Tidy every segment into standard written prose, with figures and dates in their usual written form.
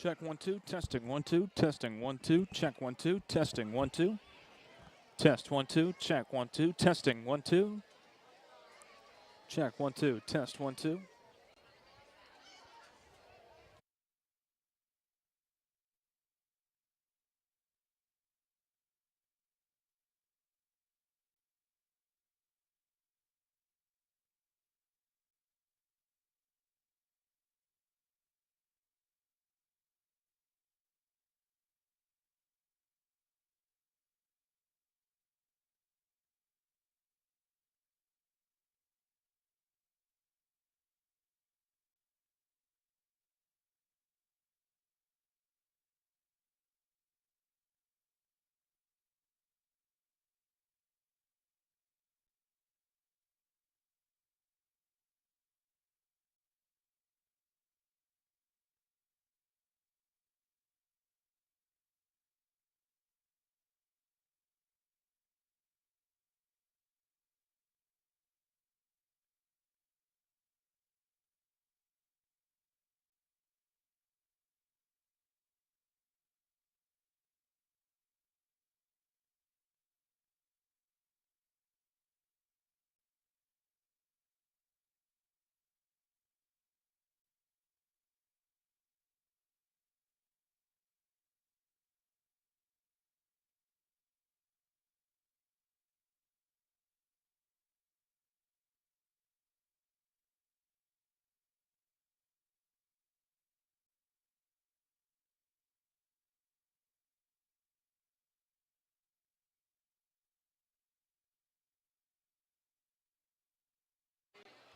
Check 1 2, testing 1 2, testing 1 2, check 1 2, testing 1 2. Test 1 2, check 1 2, testing 1 2. Check 1 2, test 1 2.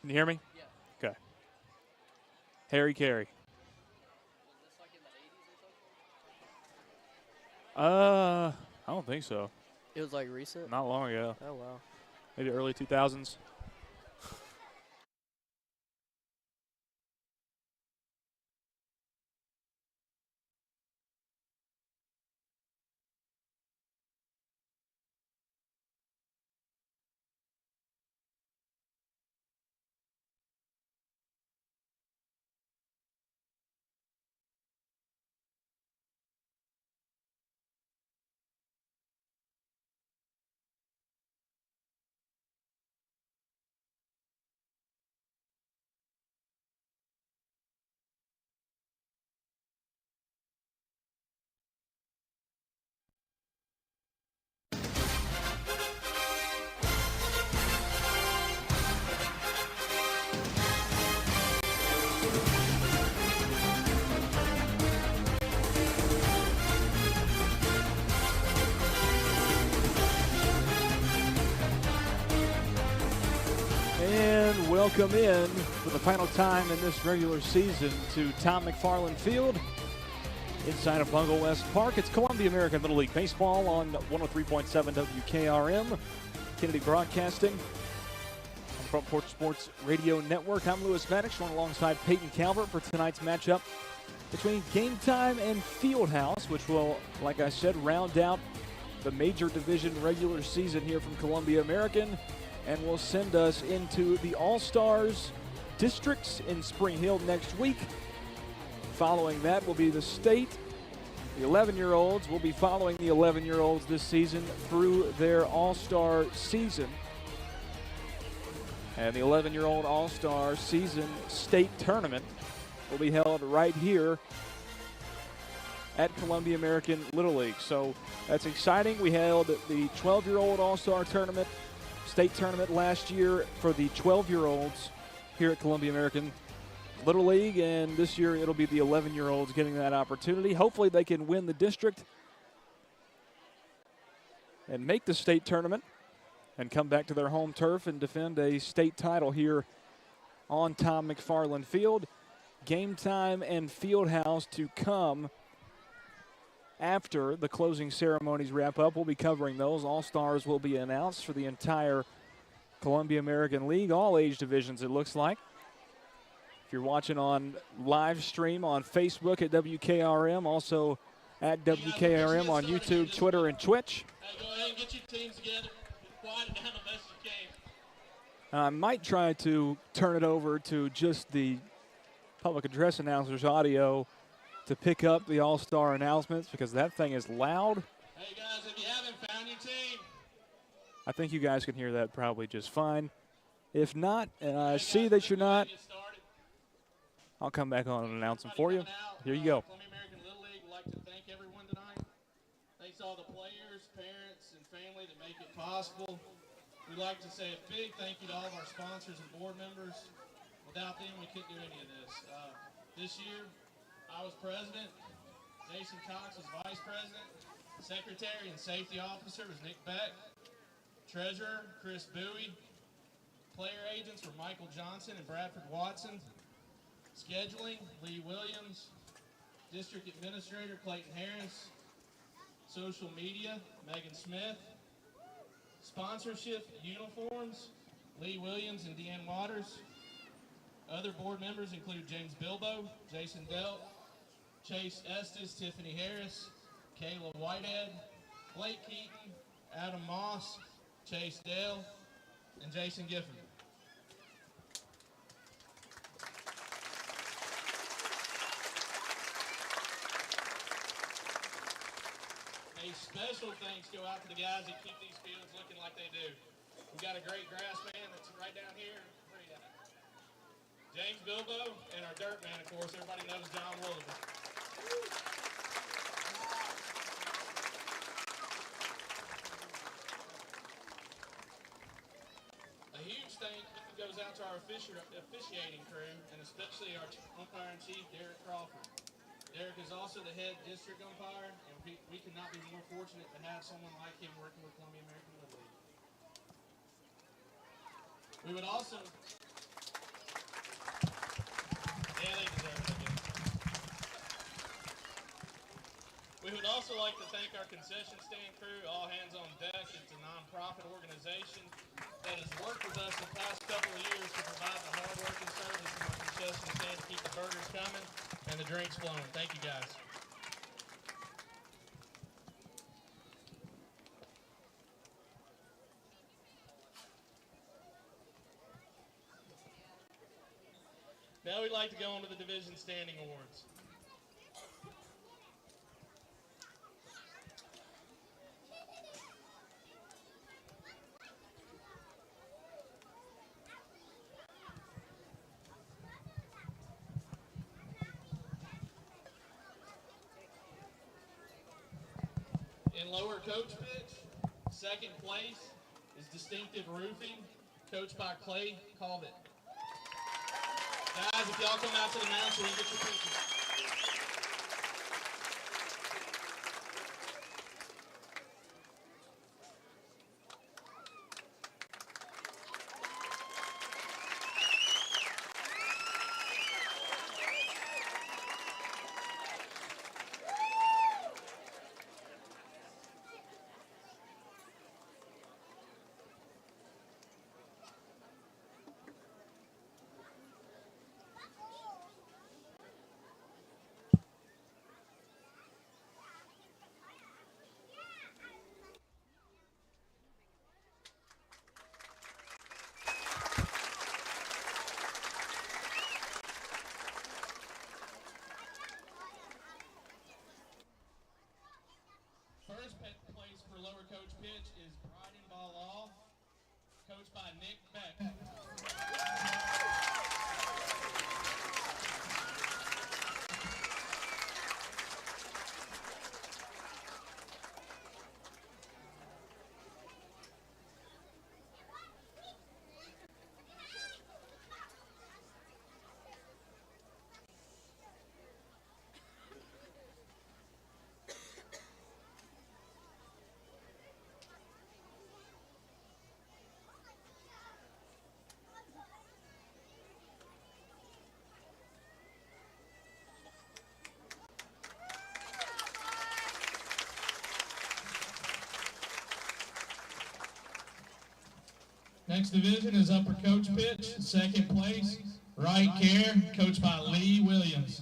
Can you hear me? Yeah. Okay. Harry Carey. Was this like in the 80s or something? I don't think so. It was like recent? Not long ago. Oh, wow. Maybe early 2000s. And welcome in for the final time in this regular season to Tom McFarland Field inside of Bungle West Park. It's Columbia American Little League Baseball on 103.7 WKRM, Kennedy Broadcasting, on the Front Porch Sports Radio Network. I'm Lewis Maddox, going alongside Peyton Calvert for tonight's matchup between Game Time and Fieldhouse, which will, like I said, round out the major division regular season here from Columbia American, and will send us into the All-Stars districts in Spring Hill next week. Following that will be the state. The 11-year-olds will be following the 11-year-olds this season through their All-Star season. And the 11-year-old All-Star season state tournament will be held right here at Columbia American Little League. So that's exciting. We held the 12-year-old All-Star tournament, state tournament last year for the 12-year-olds here at Columbia American Little League, and this year it'll be the 11-year-olds getting that opportunity. Hopefully they can win the district and make the state tournament and come back to their home turf and defend a state title here on Tom McFarland Field. Game Time and Fieldhouse to come after the closing ceremonies wrap up. We'll be covering those. All-Stars will be announced for the entire Columbia American League, all age divisions it looks like. If you're watching on live stream on Facebook at WKRM, also at WKRM on YouTube, Twitter, and Twitch. Hey, go ahead and get your teams together. Quiet it down the best you can. I might try to turn it over to just the public address announcer's audio to pick up the All-Star announcements because that thing is loud. Hey, guys, if you haven't found your team, I think you guys can hear that probably just fine. If not, and I hey, see guys, that you're before we not, get started, I'll come back on and announce them everybody for you. coming out, Here you go. Columbia American Little League would like to thank everyone tonight. Thanks to all the players, parents, and family that make it possible. We'd like to say a big thank you to all of our sponsors and board members. Without them, we couldn't do any of this. This year, I was president. Jason Cox was vice president. Secretary and safety officer was Nick Beck. Treasurer, Chris Bowie. Player agents were Michael Johnson and Bradford Watson. Scheduling, Lee Williams. District administrator, Clayton Harris. Social media, Megan Smith. Sponsorship, uniforms, Lee Williams and Deanne Waters. Other board members include James Bilbo, Jason Delt, Chase Estes, Tiffany Harris, Kayla Whitehead, Blake Keaton, Adam Moss, Chase Dale, and Jason Gifford. A special thanks go out to the guys that keep these fields looking like they do. We've got a great grass man that's right down here. James Bilbo, and our dirt man, of course, everybody knows John Willoughby. A huge thank you goes out to our officiating crew, and especially our umpire-in-chief, Derek Crawford. Derek is also the head district umpire, and we could not be more fortunate to have someone like him working with Columbia American Little League. We would also... Yeah, they deserve it, I guess. We would also like to thank our concession stand crew, All Hands on Deck. It's a nonprofit organization that has worked with us the past couple of years to provide the hard work and service from our concession stand to keep the burgers coming and the drinks flowing. Thank you, guys. Now we'd like to go on to the division standing awards. In lower coach pitch, second place is Distinctive Roofing, coached by Clay Calvert. Guys, if y'all come out to the mound so we can get your picture. First place for lower coach pitch is Bryden Ball, coached by Nick Beck. Next division is upper coach pitch, second place, right care, coached by Lee Williams.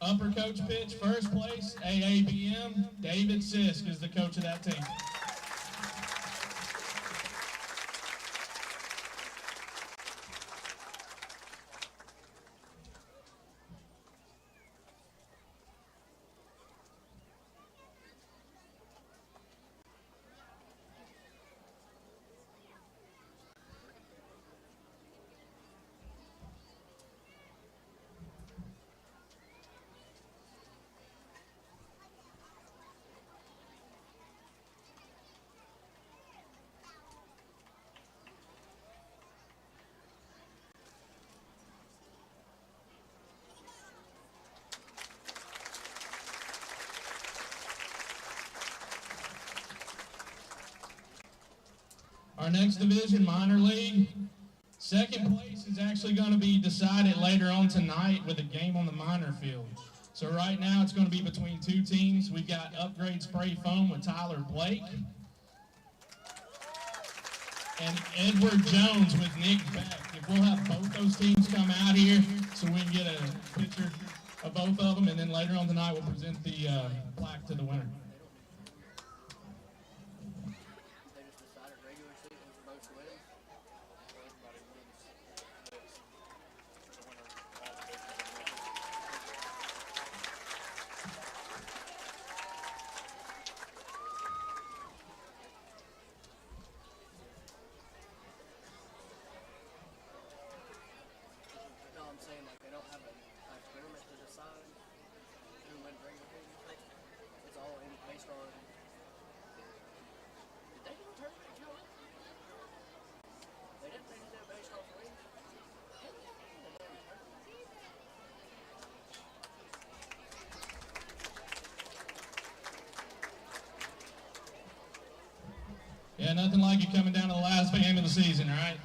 Upper coach pitch, first place, AABM. David Sisk is the coach of that team. Our next division, minor league. Second place is actually going to be decided later on tonight with a game on the minor field. So right now it's going to be between two teams. We've got Upgrade Spray Foam with Tyler Blake and Edward Jones with Nick Beck. If we'll have both those teams come out here so we can get a picture of both of them, and then later on tonight we'll present the plaque to the winner. Yeah, nothing like it coming down to the last game of the season, right?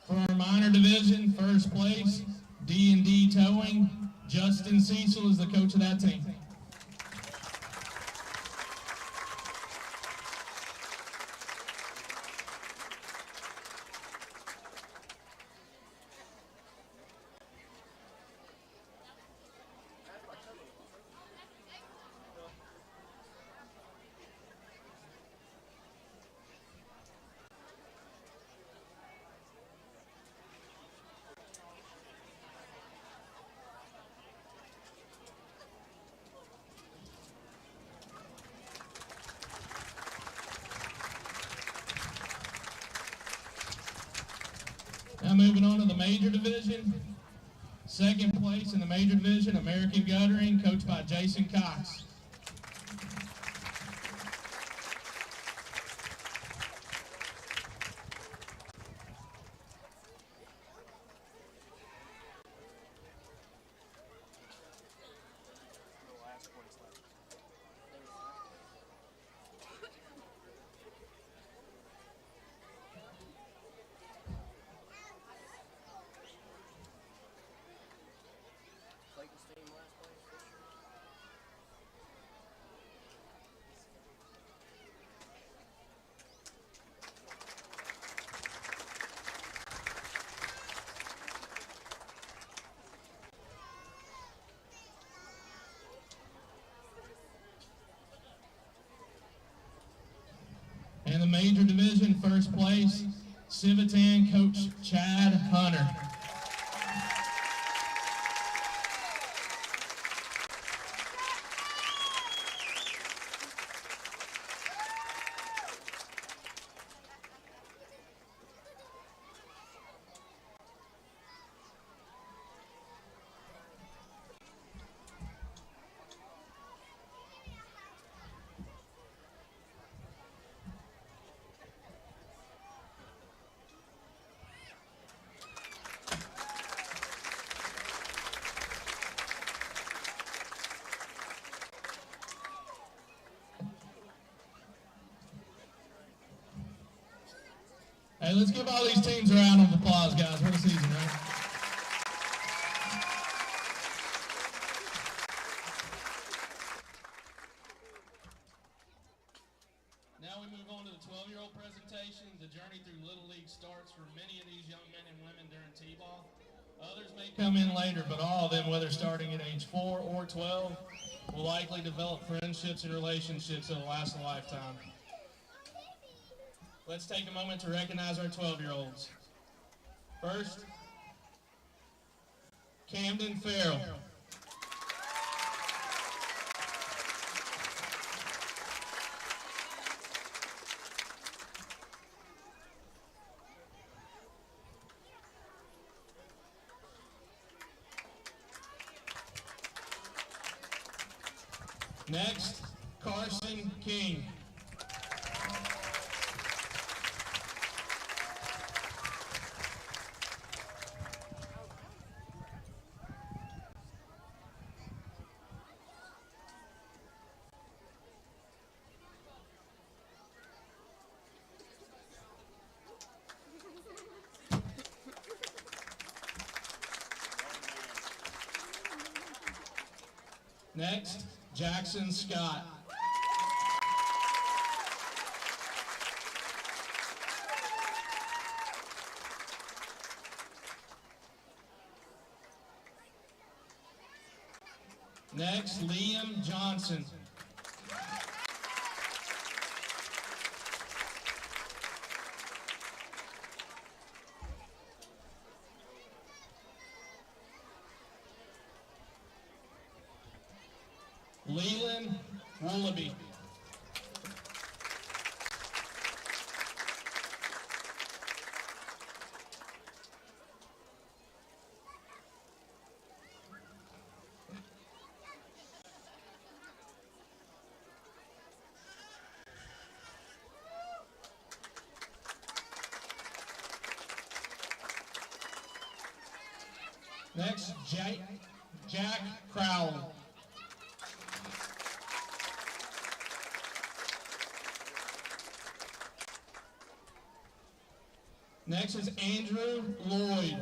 For our minor division, first place, D&D Towing. Justin Cecil is the coach of that team. Now moving on to the major division. Second place in the major division, American Guttering, coached by Jason Cox. In the major division, first place, Civitan coach Chad Hunter. Hey, let's give all these teams a round of applause, guys. What a season, right? many of these young men and women during T-ball. Others may come in later, but all of them, whether starting at age 4 or 12, will likely develop friendships and relationships that will last a lifetime. Let's take a moment to recognize our 12-year-olds. First, Camden Farrell. Next, Carson King. Next, Jackson Scott. Next, Liam Johnson. Leland Woolaby. Next, Jack Crowell. Next is Andrew Lloyd.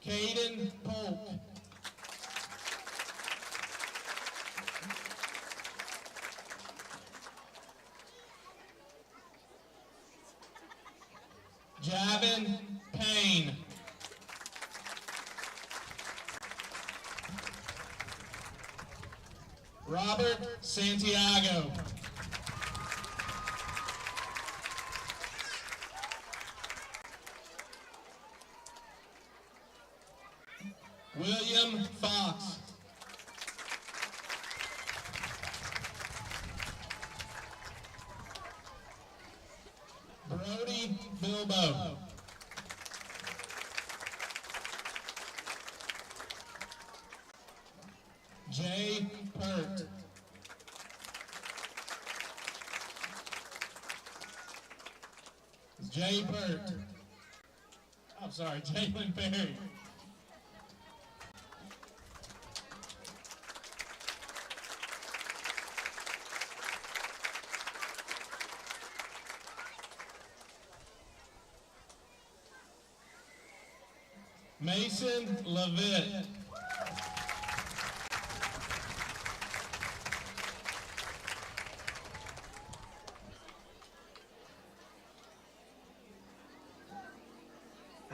Caden Polk. Javin Payne. Robert Santiago. William Fox. Brody Bilbo. Jay Pert. Jay Pert. I'm sorry, Jalen Perry. Mason Levitt.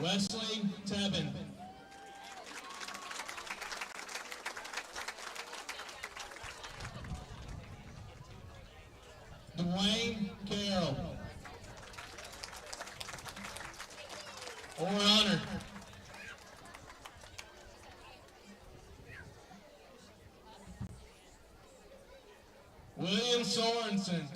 Wesley Tebben. Dwayne Carroll. Or Honor. William Sorensen.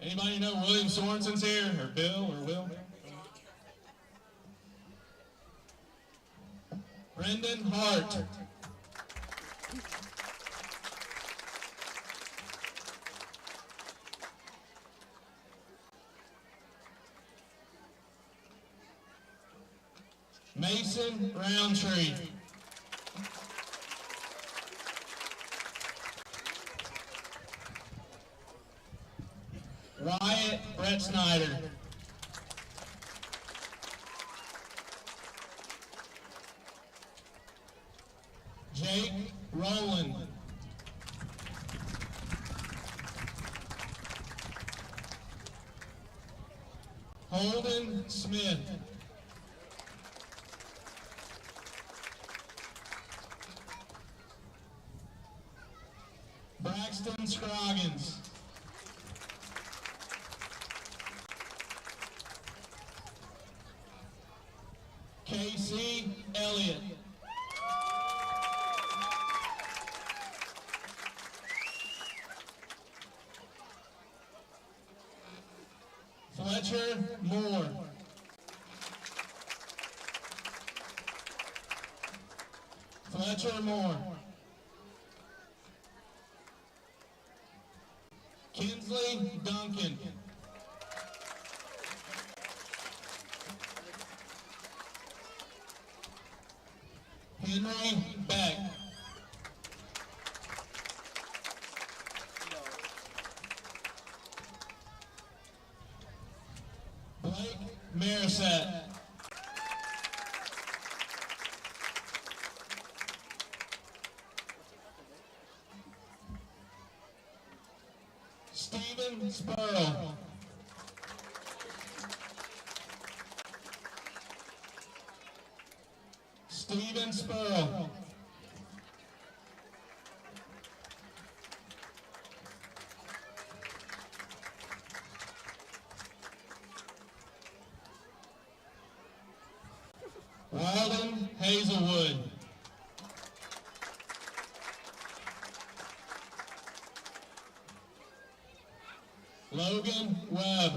Anybody know William Sorensen's here, or Bill, or Will? Brendan Hart. Mason Roundtree. Wyatt Brett Snyder. Jake Rowland. Holden Smith. Braxton Scroggins. Casey Elliott. Fletcher Moore. Fletcher Moore. Kinsley Duncan. Henry Beck. Blake Marisette. Stephen Spurl. Stephen Spurl. Weldon Hazelwood. Logan Webb.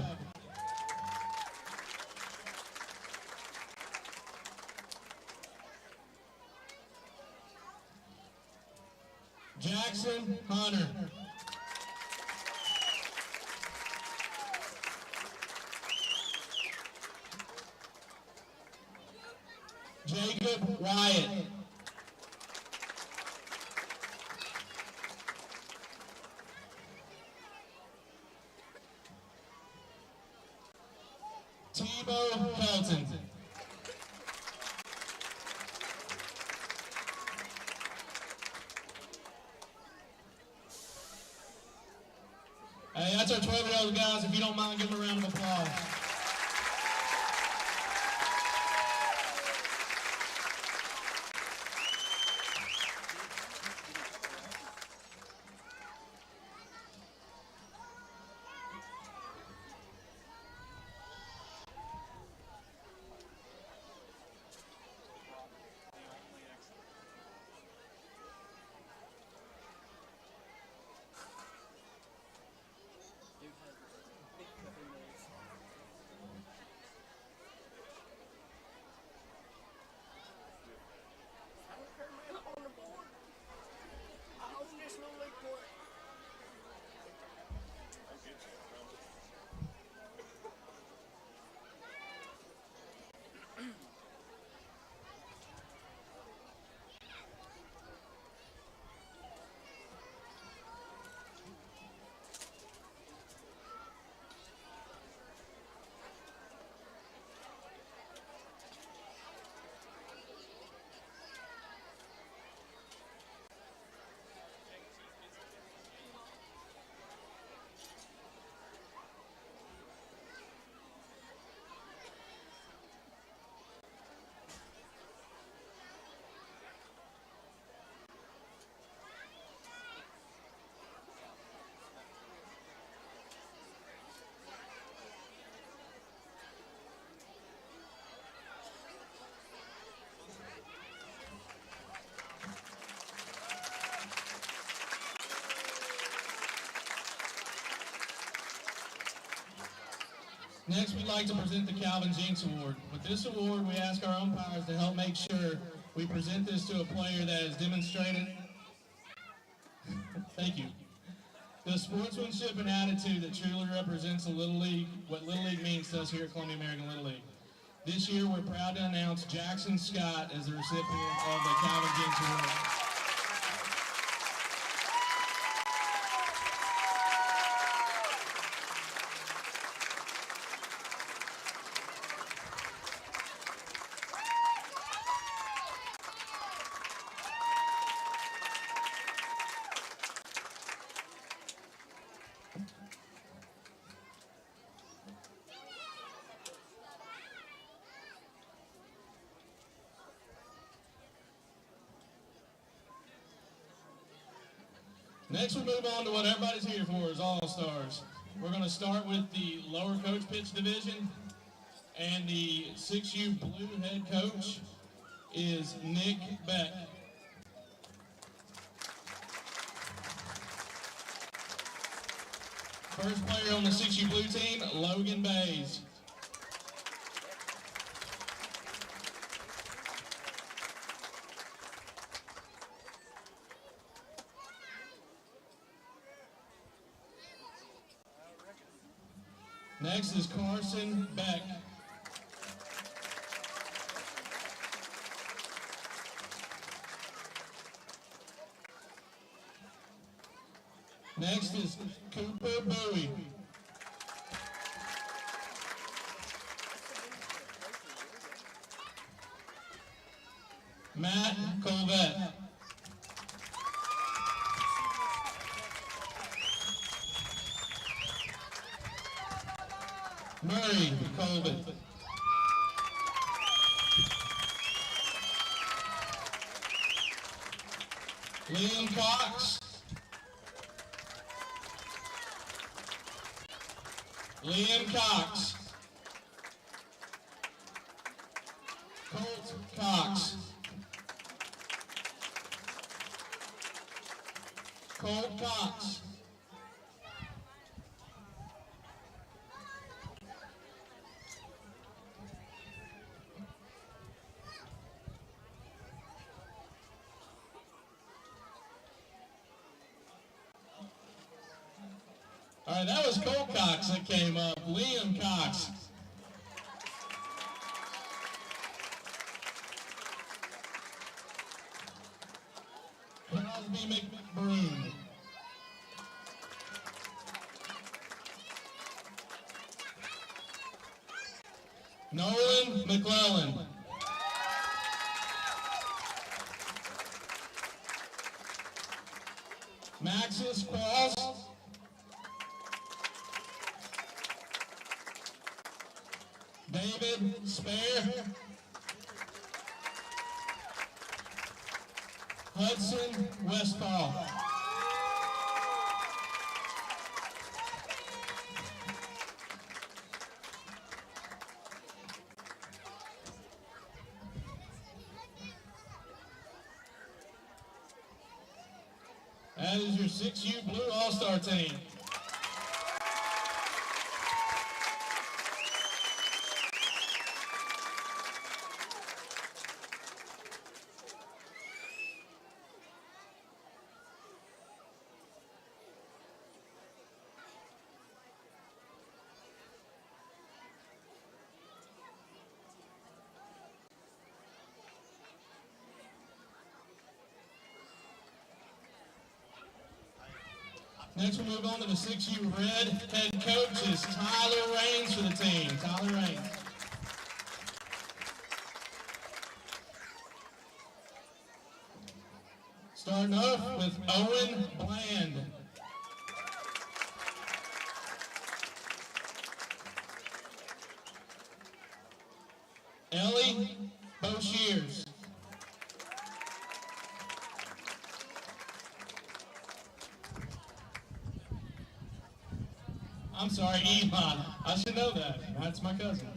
Jackson Hunter. Jacob Wyatt. Tebow Pelton. Hey, that's our 12-year-old guys. If you don't mind, give them a round of applause. Next, we'd like to present the Calvin Jinks Award. With this award, we ask our umpires to help make sure we present this to a player that has demonstrated, thank you, the sportsmanship and attitude that truly represents a Little League, what Little League means to us here at Columbia American Little League. This year, we're proud to announce Jackson Scott as the recipient of the Calvin Jinks Award. Next, we'll move on to what everybody's here for, is All-Stars. We're going to start with the lower coach pitch division, and the 6U Blue head coach is Nick Beck. First player on the 6U Blue team, Logan Bays. Next is Carson Beck. Next is Cooper Bowie. Matt Colvette. Murray Colvette. Liam Cox. Liam Cox. Colt Cox. Colt Cox. All right, that was Colt Cox that came up. Liam Cox. Crosby McBroom. Nolan McClellan. Maxis Cross. David Spare. Hudson Westfall. That is your 6U Blue All-Star team. Next, we'll move on to the 6U Red head coach is Tyler Raines for the team. Tyler Raines. Starting off with Owen Bland. Ellie Boshiers. I'm sorry, Iman. I should know that. That's my cousin.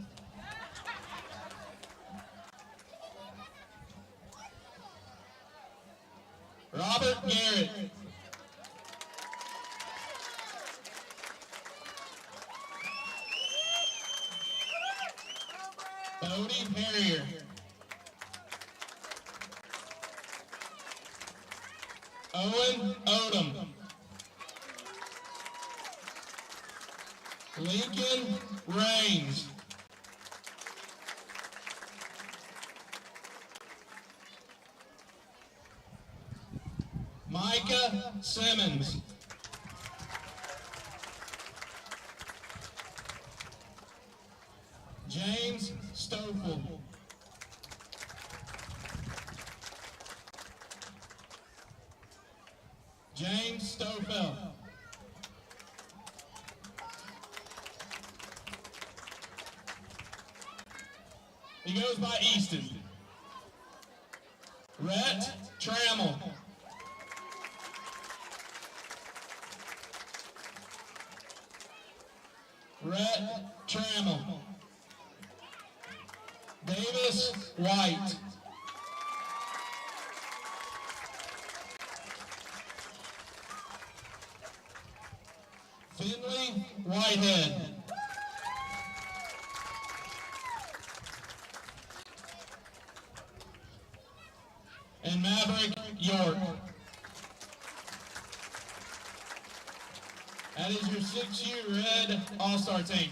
Robert Garrett. Bodie Harrier. Owen Odom. Lincoln Raines. Micah Simmons. James Stoffel. James Stoffel. He goes by Easton. Rhett Trammell. Rhett Trammell. Davis White. Finley Whitehead. And Maverick York. That is your 6U Red All-Star team.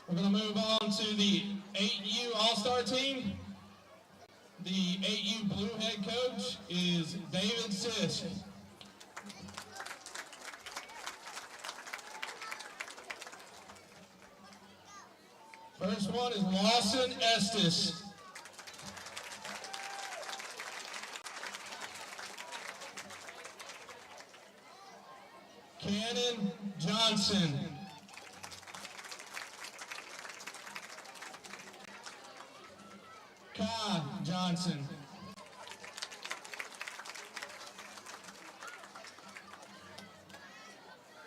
We're going to move on to the 8U All-Star team. The 8U Blue head coach is David Sisk. First one is Lawson Estes. Cannon Johnson. Kai Johnson.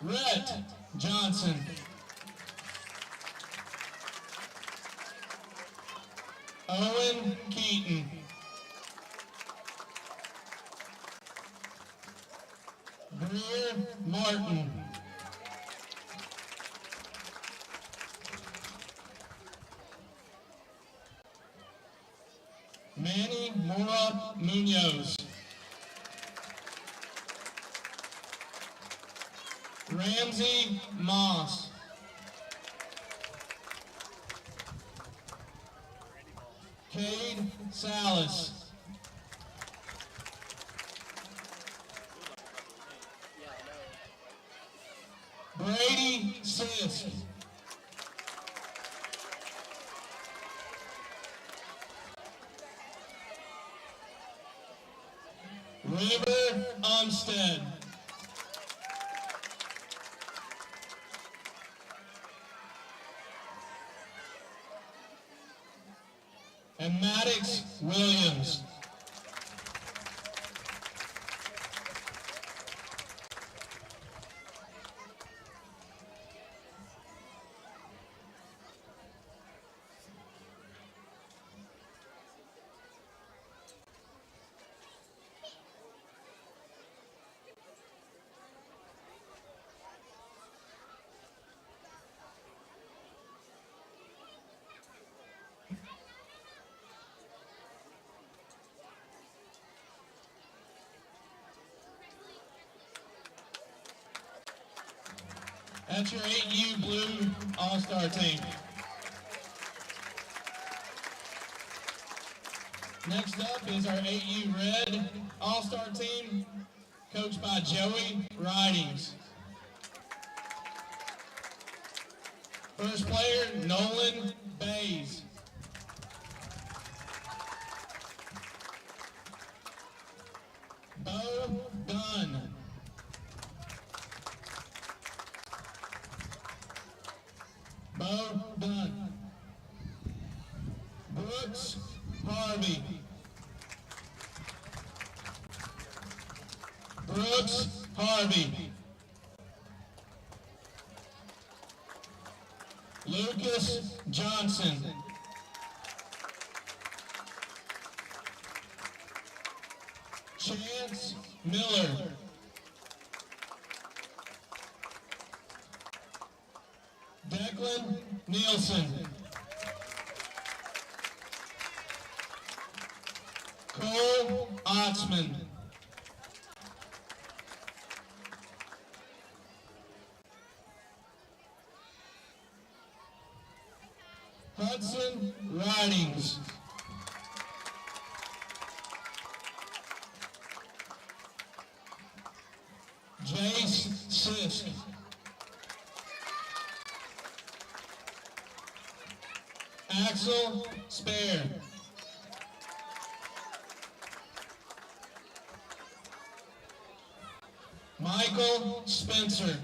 Rhett Johnson. Owen Keaton. Greer Martin. Manny Mora Munoz. Ramsey Moss. Cade Salas. Brady Sisk. River Umstead. And Maddox Williams. That's your 8U Blue All-Star team. Next up is our 8U Red All-Star team, coached by Joey Ridings. First player, Nolan Bays. Bo Dunn. Bo Dunn. Brooks Harvey. Brooks Harvey. Lucas Johnson. Chance Miller. Declan Nielsen. Cole Otzman. Hudson Ridings. Jace Sisk. Axel Spare. Michael Spencer.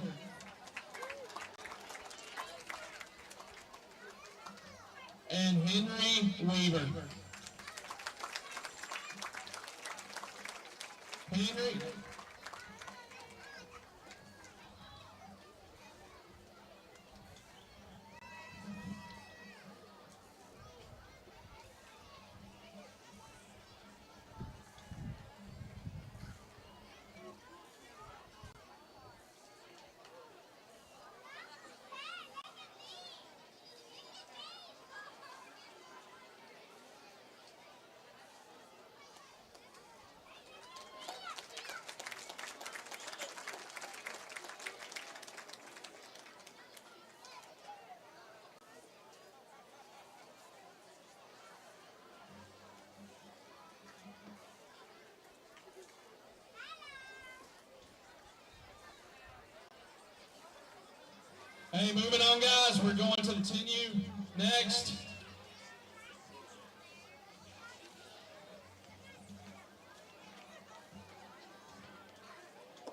And Henry Weaver. Henry. Hey, moving on, guys. We're going to the 10U next.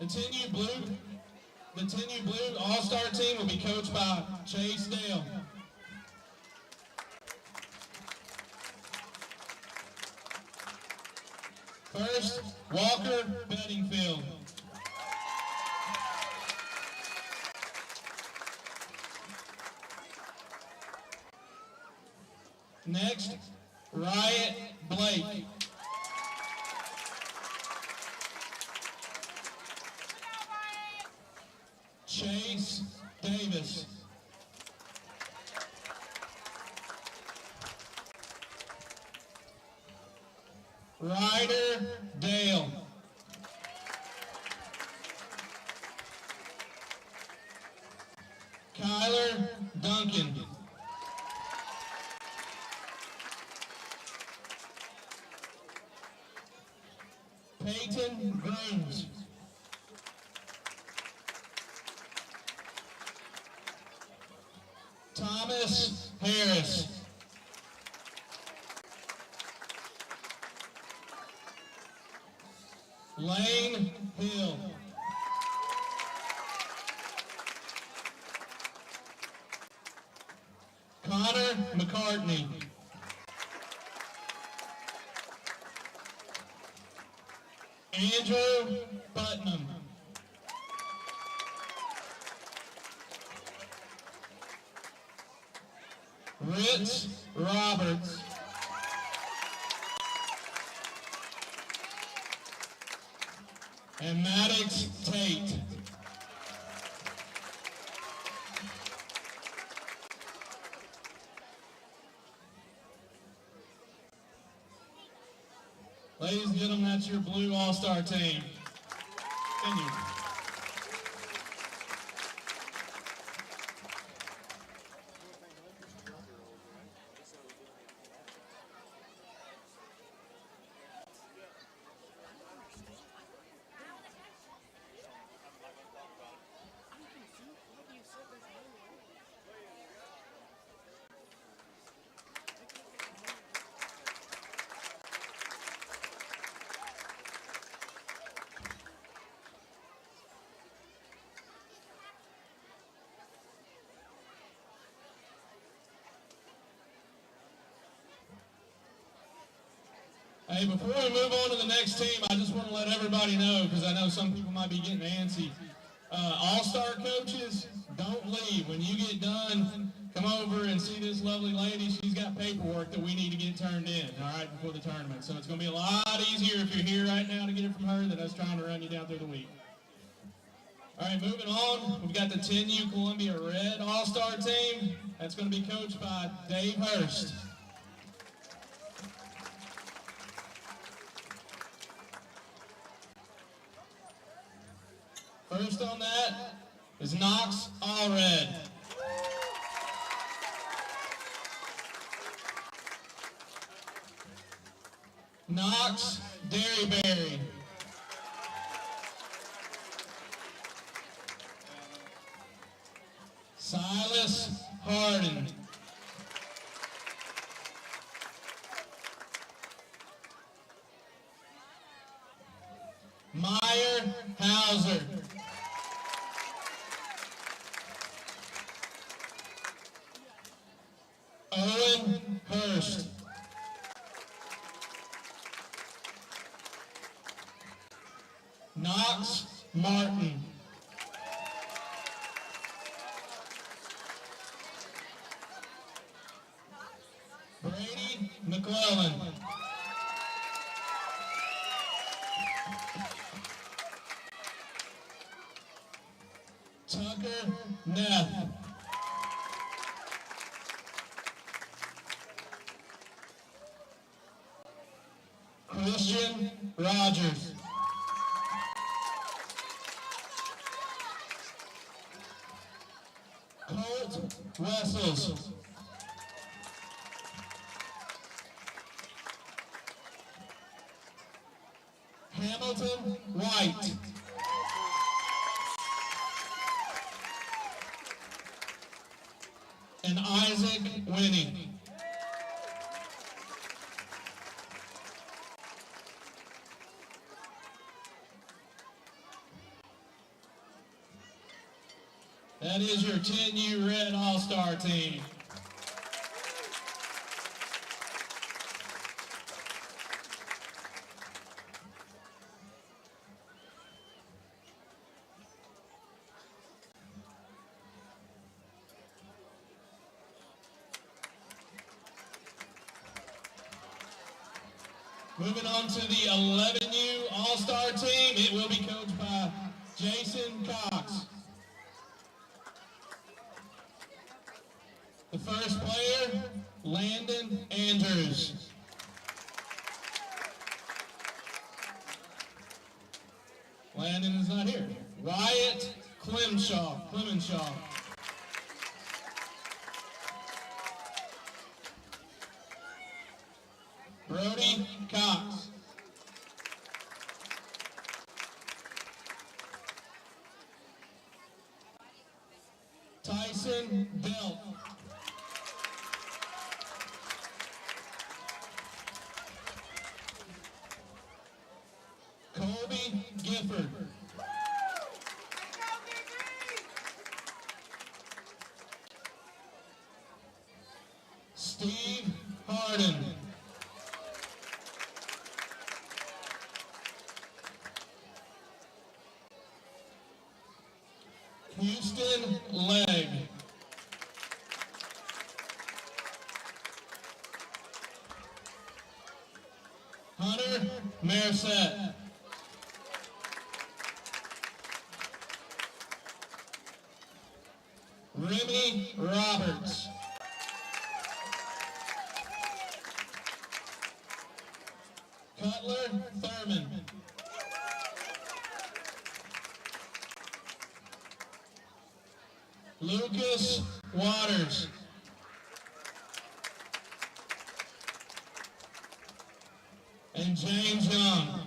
The 10U Blue All-Star team will be coached by Chase Dale. First, Walker Beddingfield. Next, Riot Blake. Chase Davis. Ryder Dale. Kyler Duncan. Peyton Grooms. Thomas Harris. Lane Hill. Connor McCartney. Andrew Putnam. Rich Roberts. And Maddox Tate. Ladies and gentlemen, that's your Blue All-Star team. Continue. Hey, before we move on to the next team, I just want to let everybody know, because I know some people might be getting antsy. All-Star coaches, don't leave. When you get done, come over and see this lovely lady. She's got paperwork that we need to get turned in, all right, before the tournament. So it's going to be a lot easier if you're here right now to get it from her than us trying to run you down through the week. All right, moving on, we've got the 10U Columbia Red All-Star team. That's going to be coached by Dave Hurst. First on that is Knox Allred. Knox Derryberry. Silas Harden. Meyer Hauser. Owen Hurst. Knox Martin. Brady McClellan. Tucker Neff. Christian Rogers. Colt Wessels. Hamilton White. And Isaac Winnie. That is your 10U Red All-Star team. Moving on to the 11U All-Star team, it will be coached by Jason Cox. The first player, Landon Andrews. Landon is not here. Wyatt Clemenshaw. Brody Cox. Tyson Belt. Colby Gifford. Steve Harden. Houston Legg. Hunter Merced. Remy Roberts. Cutler Thurman. Lucas Waters. And James Young.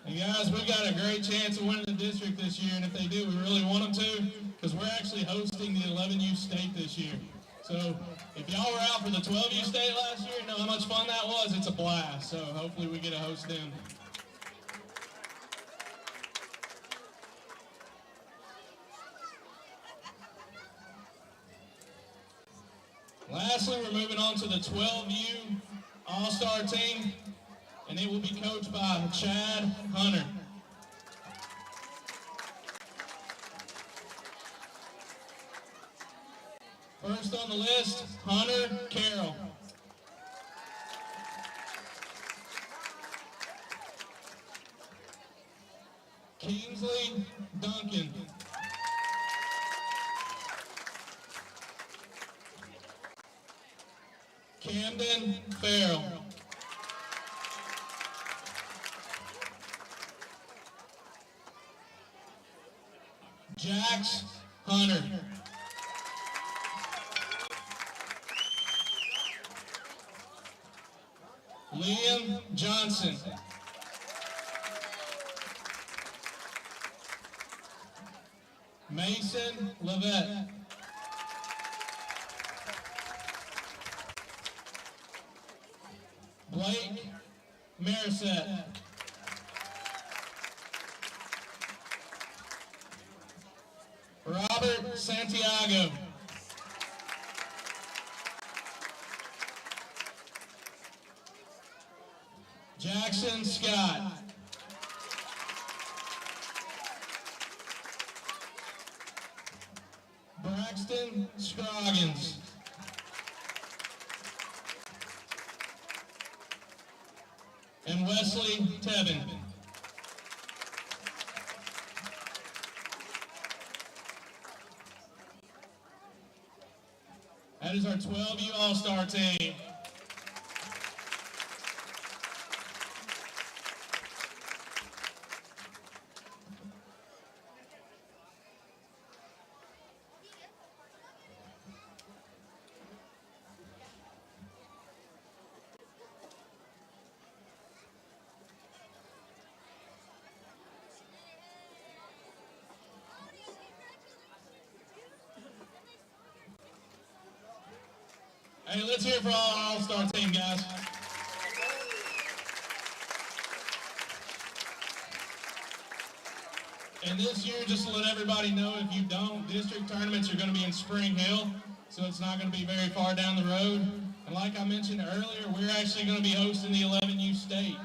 And guys, we've got a great chance of winning the district this year, and if they do, we really want them to, because we're actually hosting the 11U state this year. So if y'all were out for the 12U state last year, you know how much fun that was. It's a blast, so hopefully we get to host them. Lastly, we're moving on to the 12U All-Star team, and it will be coached by Chad Hunter. First on the list, Hunter Carroll. Kingsley Duncan. Camden Farrell. Jax Hunter. Liam Johnson. Mason Levette. Blake Marisette. Robert Santiago. Jackson Scott. Braxton Scroggins. And Wesley Tevin. That is our 12U All-Star team. Hey, let's hear it for our All-Star team, guys. And this year, just to let everybody know, if you don't, district tournaments are going to be in Spring Hill, so it's not going to be very far down the road. And like I mentioned earlier, we're actually going to be hosting the 11U State.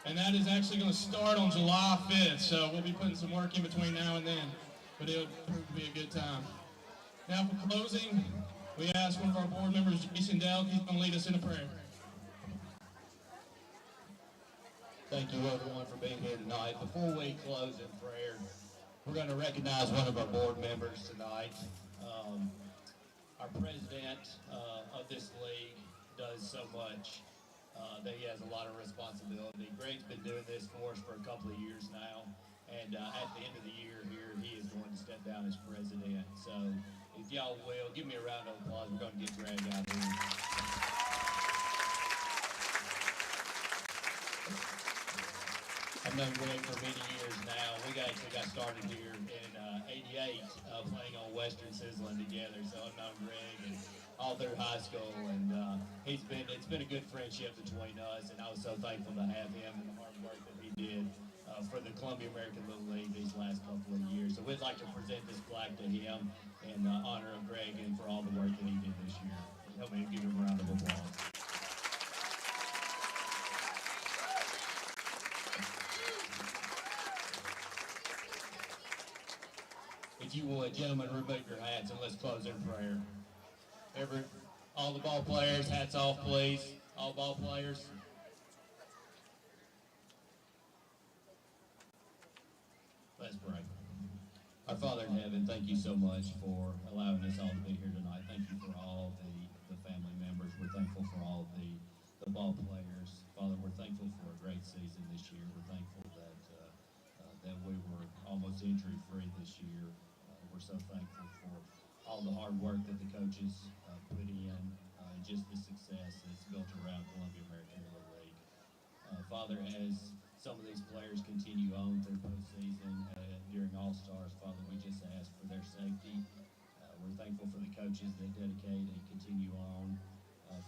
And that is actually going to start on July 5th, so we'll be putting some work in between now and then. But it'll prove to be a good time. Now for closing, we ask one of our board members, Jason Dell, he's going to lead us in a prayer. Thank you, everyone, for being here tonight. Before we close in prayer, we're going to recognize one of our board members tonight. Our president of this league does so much that he has a lot of responsibility. Greg's been doing this for us for a couple of years now, and at the end of the year here, he is going to step down as president. So if y'all will, give me a round of applause. We're going to get Greg out here. I've known Greg for many years now. We actually got started here in '88 playing on Western Sizzling together. So I've known Greg and all through high school, and it's been a good friendship between us. And I was so thankful to have him and the hard work that he did for the Columbia American Little League these last couple of years. So we'd like to present this plaque to him in honor of Greg and for all the work that he did this year. Help me give him a round of applause. If you would, gentlemen, remove your hats and let's close in prayer. All the ball players, hats off, please. All ball players. Let's pray. Our Father in heaven, thank you so much for allowing us all to be here tonight. Thank you for all the family members. We're thankful for all the ball players. Father, we're thankful for a great season this year. We're thankful that we were almost injury-free this year. We're so thankful for all the hard work that the coaches put in, just the success that's built around Columbia American Little League. Father, as some of these players continue on through postseason during All-Stars, Father, we just ask for their safety. We're thankful for the coaches that dedicate and continue on,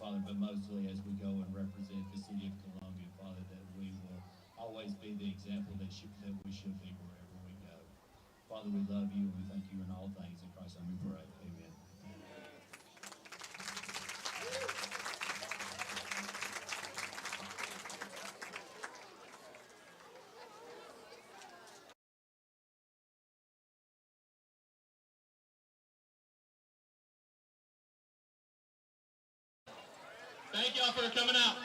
Father, but mostly as we go and represent the city of Columbia, Father, that we will always be the example that we should be wherever we go. Father, we love you and we thank you in all things. In Christ's name we pray. Amen. Thank y'all for coming out.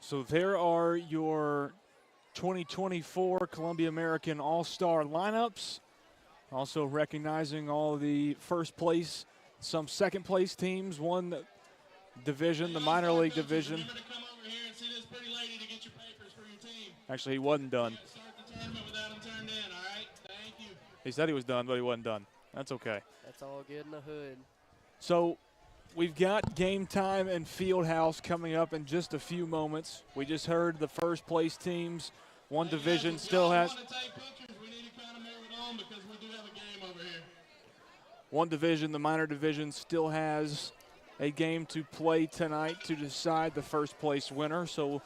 So there are your 2024 Columbia American All-Star lineups. Also recognizing all the first place some second-place teams, one division, the minor league division. Remember to come over here and see this pretty lady to get your papers for your team. Actually, he wasn't done. Can't start the tournament without them turned in, all right? Thank you. He said he was done, but he wasn't done. That's okay. That's all good in the hood. So we've got Game Time and Fieldhouse coming up in just a few moments. We just heard the first-place teams. One division still has. If y'all want to take pictures, we need to kind of move it on because we do have a game over here. One division, the minor division, still has a game to play tonight to decide the first-place winner. So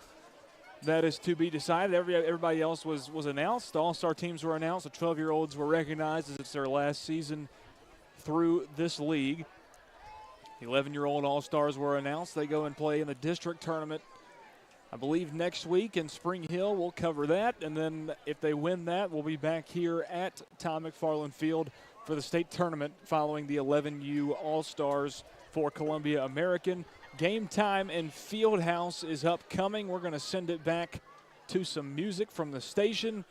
that is to be decided. Everybody else was announced. The all-star teams were announced. The 12-year-olds were recognized as it's their last season through this league. The 11-year-old all-stars were announced. They go and play in the district tournament, I believe, next week in Spring Hill. We'll cover that. And then if they win that, we'll be back here at Tom McFarland Field for the state tournament following the 11U All-Stars for Columbia American. Game Time and Fieldhouse is upcoming. We're going to send it back to some music from the station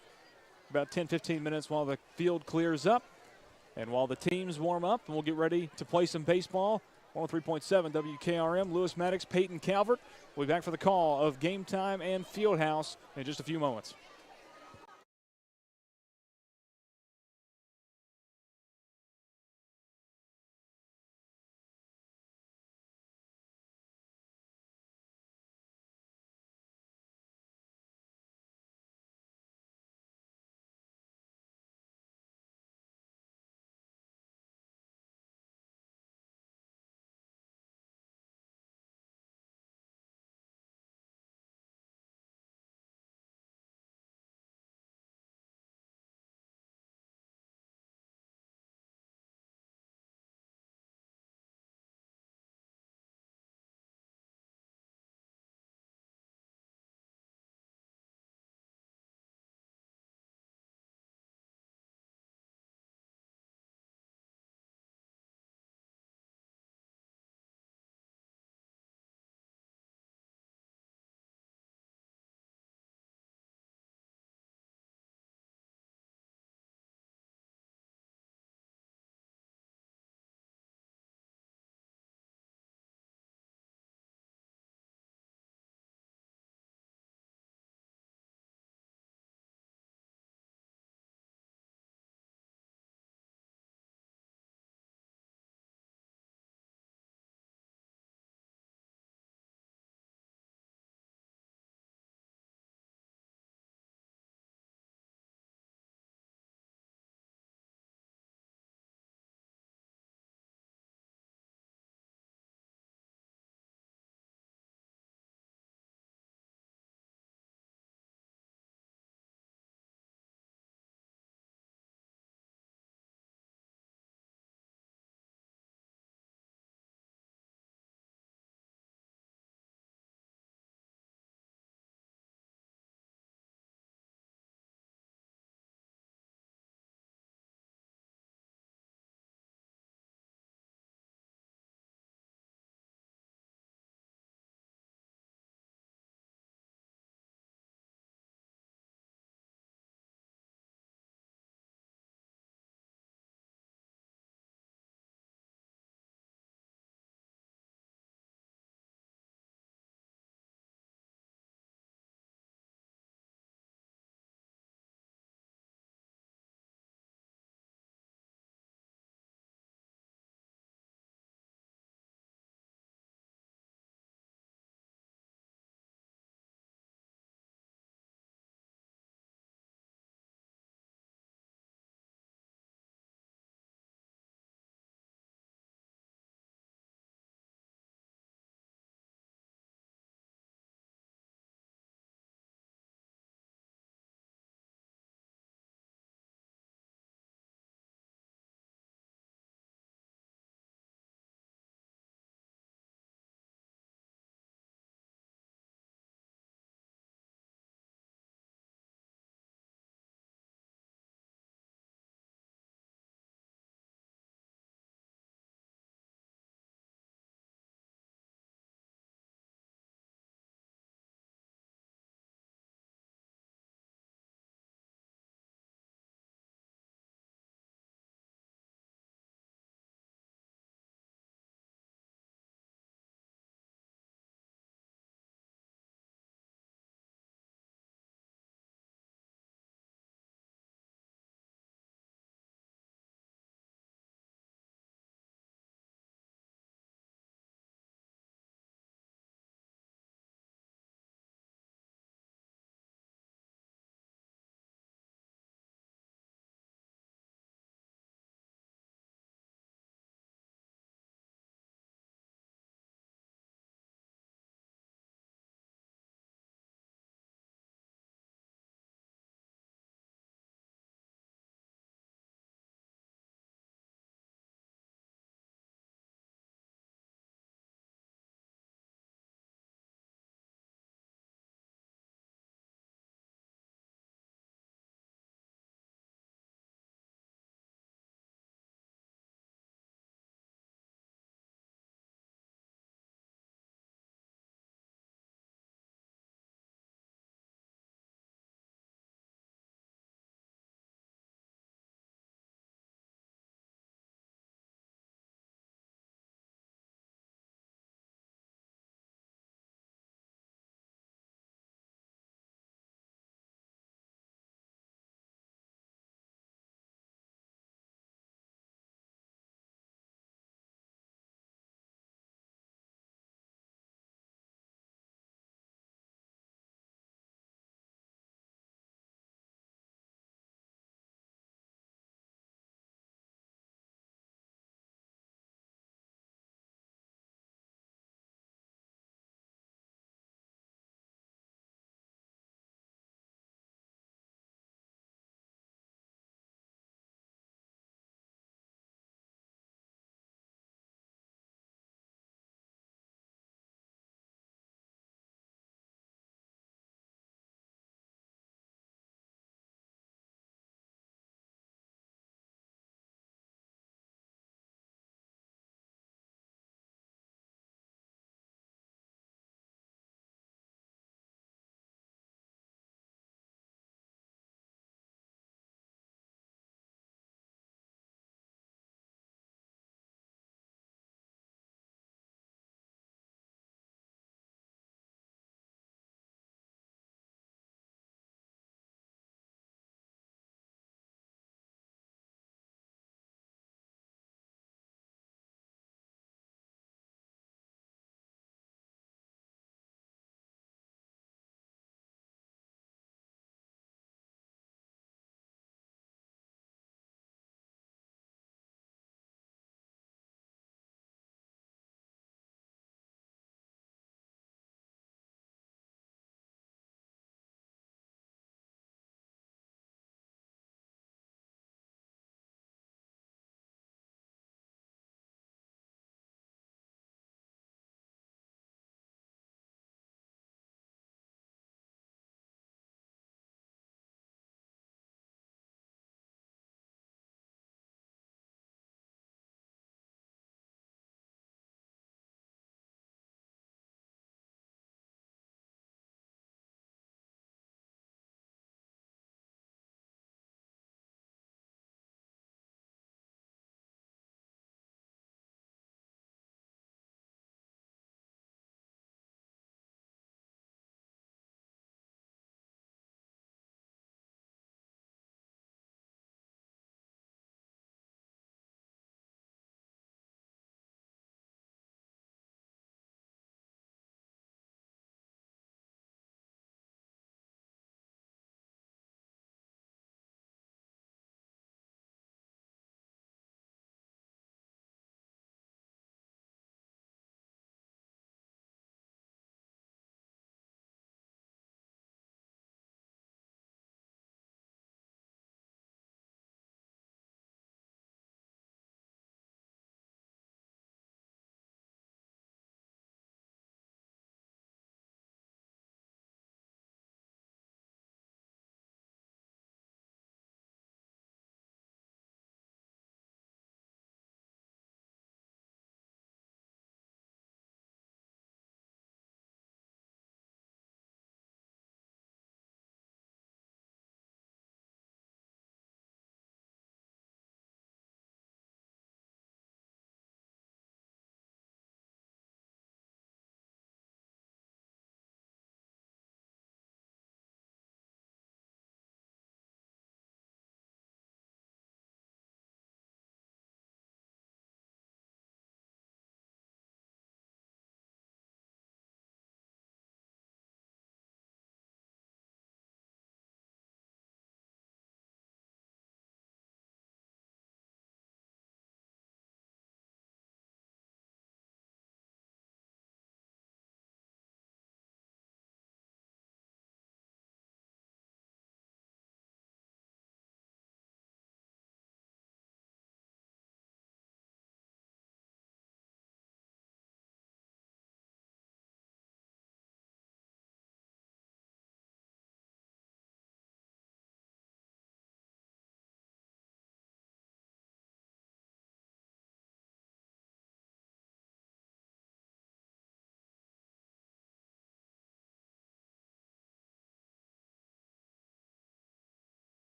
about 10-15 minutes while the field clears up and while the teams warm up, and we'll get ready to play some baseball. 103.7 WKRM, Lewis Maddox, Peyton Calvert. We'll be back for the call of Game Time and Fieldhouse in just a few moments.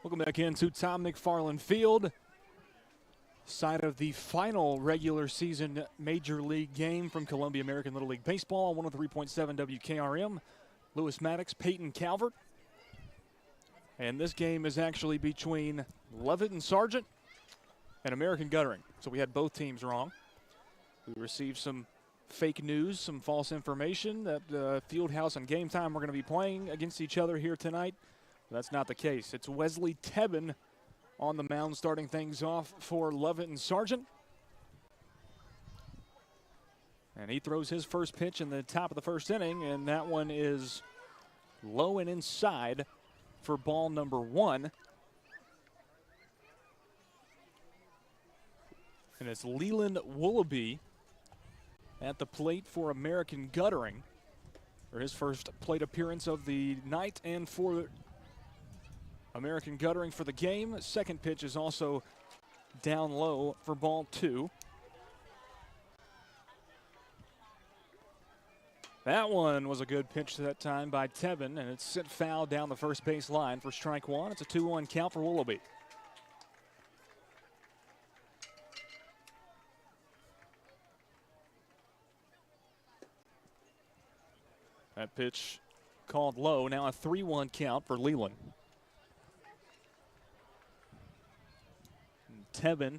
Welcome back into Tom McFarland Field, side of the final regular season Major League game from Columbia American Little League Baseball on 103.7 WKRM. Lewis Maddox, Peyton Calvert. And this game is actually between Levitt and Sargent and American Guttering. So we had both teams wrong. We received some fake news, some false information that Fieldhouse and Game Time are going to be playing against each other here tonight. That's not the case. It's Wesley Tebben on the mound starting things off for Levitt and Sargent. And he throws his first pitch in the top of the first inning, and that one is low and inside for ball number 1. And it's Leland Willoughby at the plate for American Guttering for his first plate appearance of the night and for American Guttering for the game. Second pitch is also down low for ball 2. That one was a good pitch that time by Tebben, and it's sent foul down the first base line for strike 1. It's a 2-1 count for Willoughby. That pitch called low. Now a 3-1 count for Leland. Tebben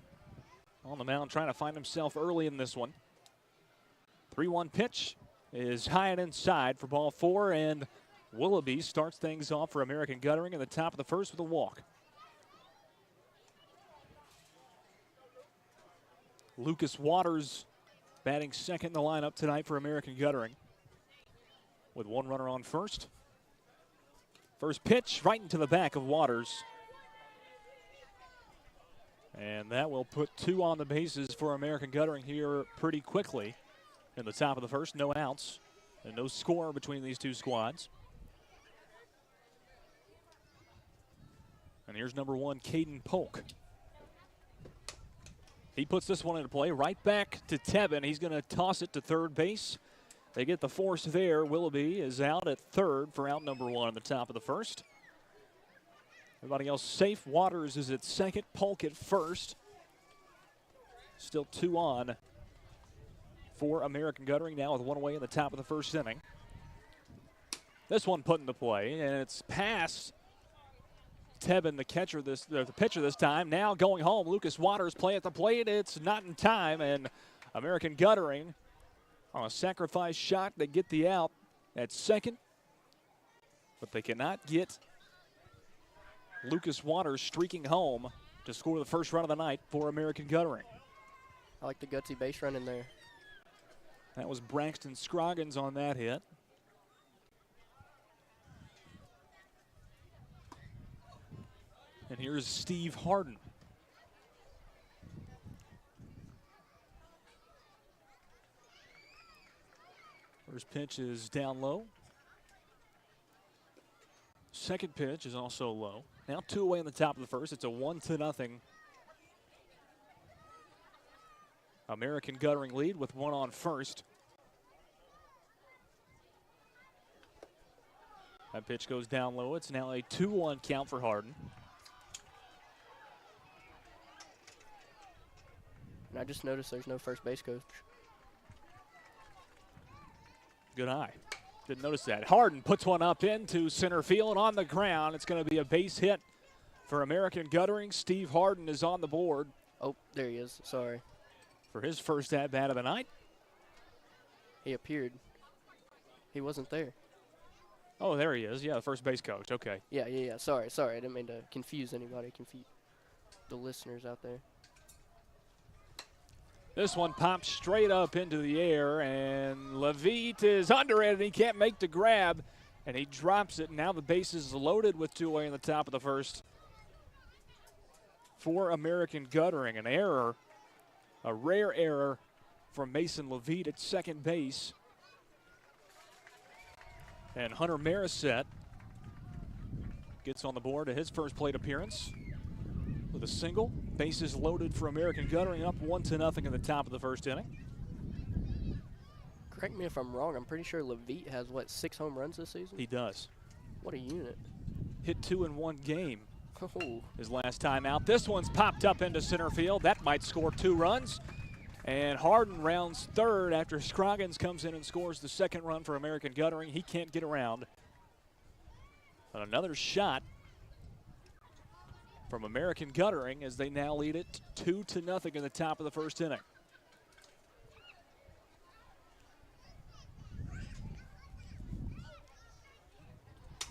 on the mound trying to find himself early in this one. 3-1 pitch is high and inside for ball 4, and Willoughby starts things off for American Guttering in the top of the first with a walk. Lucas Waters batting second in the lineup tonight for American Guttering with one runner on first. First pitch right into the back of Waters. And that will put 2 on the bases for American Guttering here pretty quickly in the top of the first. No outs and no score between these two squads. And here's number 1, Caden Polk. He puts this one into play right back to Tebben. He's going to toss it to third base. They get the force there. Willoughby is out at third for out number 1 in the top of the first. Everybody else safe. Waters is at second. Polk at first. Still 2 on for American Guttering now with 1 away in the top of the first inning. This one put into play, and it's past Tebben, the pitcher this time. Now going home, Lucas Waters play at the plate. It's not in time, and American Guttering on a sacrifice shot. They get the out at second, but they cannot get Lucas Waters streaking home to score the first run of the night for American Guttering. I like the gutsy base run in there. That was Braxton Scroggins on that hit. And here's Steve Harden. First pitch is down low. Second pitch is also low. Now 2 away in the top of the first. It's a 1-0 American Guttering lead with 1 on first. That pitch goes down low. It's now a 2-1 count for Harden. And I just noticed there's no first base coach. Good eye. Didn't notice that. Harden puts one up into center field on the ground. It's going to be a base hit for American Guttering. Steve Harden is on the board. Oh, there he is. Sorry. For his first at-bat of the night. He appeared. He wasn't there. Oh, there he is. Yeah, the first base coach. Okay. Yeah. Sorry. I didn't mean to confuse anybody. Confuse the listeners out there. This one pops straight up into the air, and Levitt is under it, and he can't make the grab, and he drops it. Now the base is loaded with 2 away in the top of the first for American Guttering. An error, a rare error from Mason Levitt at second base. And Hunter Marisette gets on the board at his first plate appearance with a single. Bases loaded for American Guttering, up 1-0 in the top of the first inning. Correct me if I'm wrong. I'm pretty sure Levitt has, 6 home runs this season? He does. What a unit. Hit 2 in one game. Oh. his last time out. This one's popped up into center field. That might score 2 runs. And Harden rounds third after Scroggins comes in and scores the second run for American Guttering. He can't get around. But another shot from American Guttering as they now lead it 2-0 in the top of the first inning.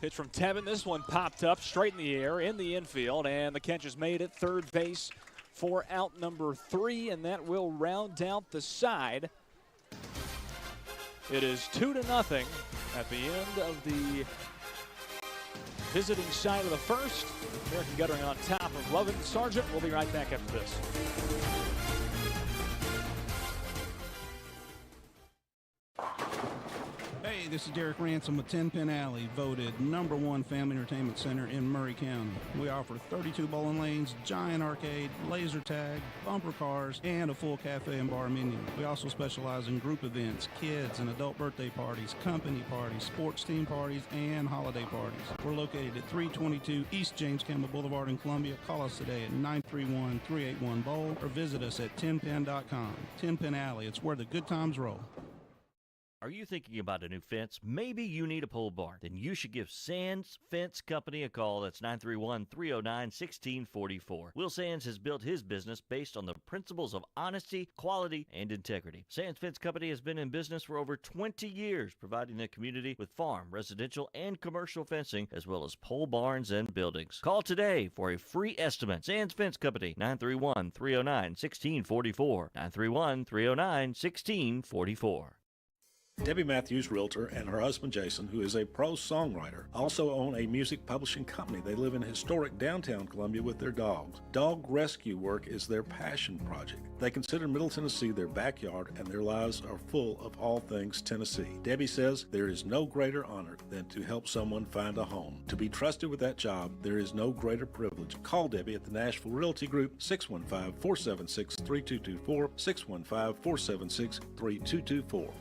Pitch from Tevin. This one popped up straight in the air in the infield, and the catch is made at third base for out number 3, and that will round out the side. It is 2-0 at the end of the visiting side of the first. American Guttering on top of Lovett and Sargent. We'll be right back after this. Hey, this is Derek Ransom with 10 Pin Alley, voted #1 family entertainment center in Murray County. We offer 32 bowling lanes, giant arcade, laser tag, bumper cars, and a full cafe and bar menu. We also specialize in group events, kids and adult birthday parties, company parties, sports team parties, and holiday parties. We're located at 322 East James Campbell Boulevard in Columbia. Call us today at 931-381-BOWL or visit us at 10pin.com. 10 Pin Alley, it's where the good times roll. Are you thinking about a new fence? Maybe you need a pole barn. Then you should give Sands Fence Company a call. That's 931-309-1644. Will Sands has built his business based on the principles of honesty, quality, and integrity. Sands Fence Company has been in business for over 20 years, providing the community with farm, residential, and commercial fencing, as well as pole barns and buildings. Call today for a free estimate. Sands Fence Company, 931-309-1644. 931-309-1644. Debbie Matthews, realtor, and her husband Jason, who is a pro songwriter, also own a music publishing company. They live in historic downtown Columbia with their dogs. Dog rescue work is their passion project. They consider Middle Tennessee their backyard, and their lives are full of all things Tennessee. Debbie says there is no greater honor than to help someone find a home. To be trusted with that job, there is no greater privilege. Call Debbie at the Nashville Realty Group, 615-476-3224, 615-476-3224.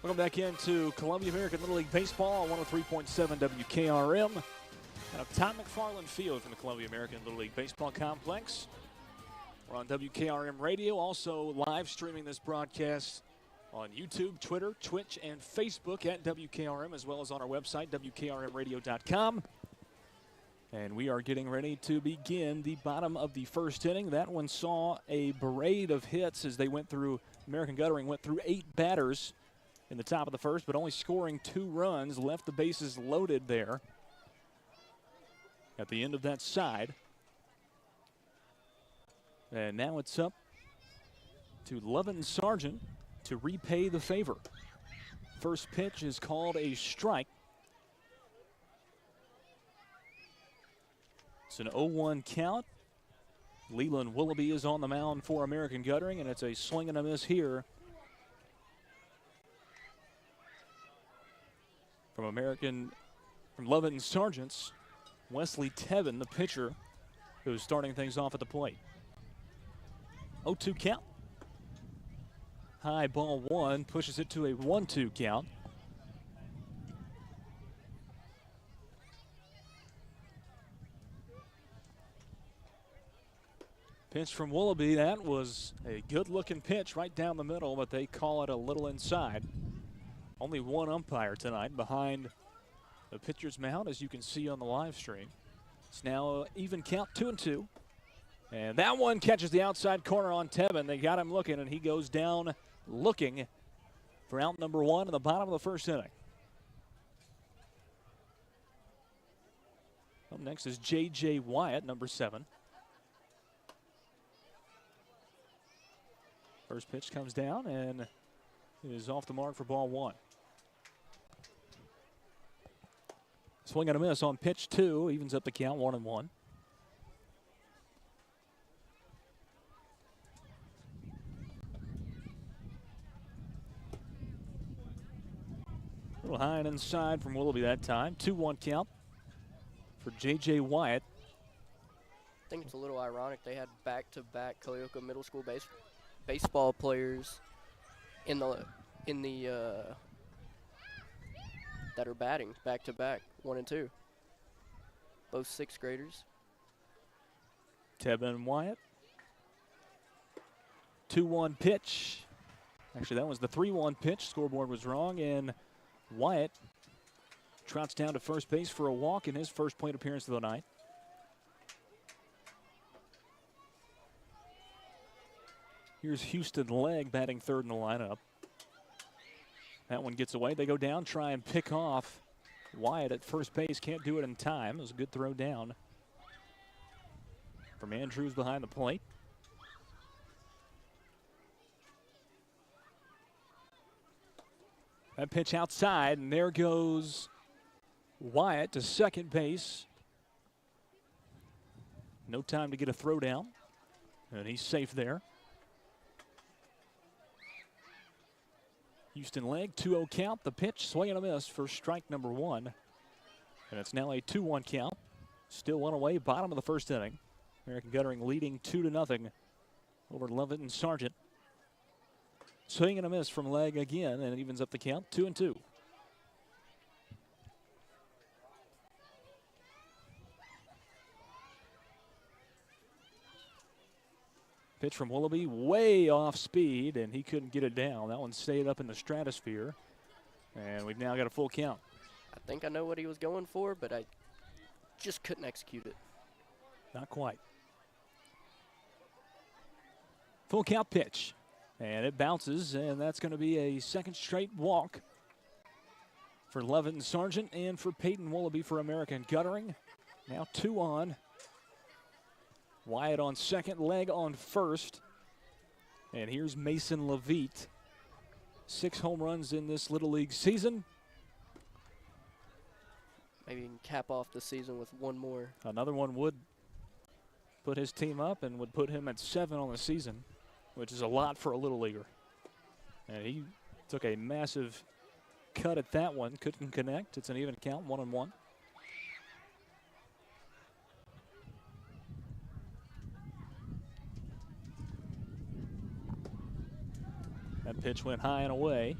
Welcome back into Columbia American Little League Baseball on 103.7 WKRM. Out of Tom McFarland Field from the Columbia American Little League Baseball Complex. We're on WKRM Radio, also live streaming this broadcast on YouTube, Twitter, Twitch, and Facebook at WKRM, as well as on our website, WKRMradio.com. And we are getting ready to begin the bottom of the first inning. That one saw a parade of hits as they went through, American Guttering went through 8 batters in the top of the first, but only scoring 2 runs, left the bases loaded there at the end of that side. And now it's up to Lovett and Sargent to repay the favor. First pitch is called a strike. It's an 0-1 count. Leland Willoughby is on the mound for American Guttering, and it's a swing and a miss here from Lovett and Sargent's Wesley Tevin, the pitcher, who's starting things off at the plate. 0-2 count. High ball 1, pushes it to a 1-2 count. Pitch from Willoughby, that was a good-looking pitch right down the middle, but they call it a little inside. Only one umpire tonight behind the pitcher's mound, as you can see on the live stream. It's now even count, 2-2. And that one catches the outside corner on Tevin. They got him looking, and he goes down looking for out number 1 in the bottom of the first inning. Up next is J.J. Wyatt, number 7. First pitch comes down and is off the mark for ball 1. Swing and a miss on pitch 2, evens up the count, 1-1. A little high and inside from Willoughby that time. 2-1 count for J.J. Wyatt. It's a little ironic. They had back-to-back Cleoka Middle School baseball players in the that are batting back-to-back, 1 and 2. Both 6th graders. Tevin Wyatt. 2-1 pitch. Actually, that was the 3-1 pitch. Scoreboard was wrong, and Wyatt trots down to first base for a walk in his first plate appearance of the night. Here's Houston Legg batting third in the lineup. That one gets away. They go down, try and pick off Wyatt at first base. Can't do it in time. It was a good throw down from Andrews behind the plate. That pitch outside, and there goes Wyatt to second base. No time to get a throw down, and he's safe there. Houston Legg, 2-0 count. The pitch, swing and a miss for strike number 1. And it's now a 2-1 count. Still 1 away, bottom of the first inning. American Guttering leading 2-0 over Lovett and Sargent. Swing and a miss from Legg again, and it evens up the count, 2-2. Pitch from Willoughby, way off speed, and he couldn't get it down. That one stayed up in the stratosphere, and we've now got a full count. I think I know what he was going for, but I just couldn't execute it. Not quite. Full count pitch, and it bounces, and that's going to be a second straight walk for Lovett and Sargent and for Peyton Willoughby for American Guttering. Now 2 on. Wyatt on second, Legg on first. And here's Mason Levitt. 6 home runs in this Little League season. Maybe he can cap off the season with 1 more. Another one would put his team up and would put him at 7 on the season, which is a lot for a Little Leaguer. And he took a massive cut at that one. Couldn't connect. It's an even count, 1-1. That pitch went high and away.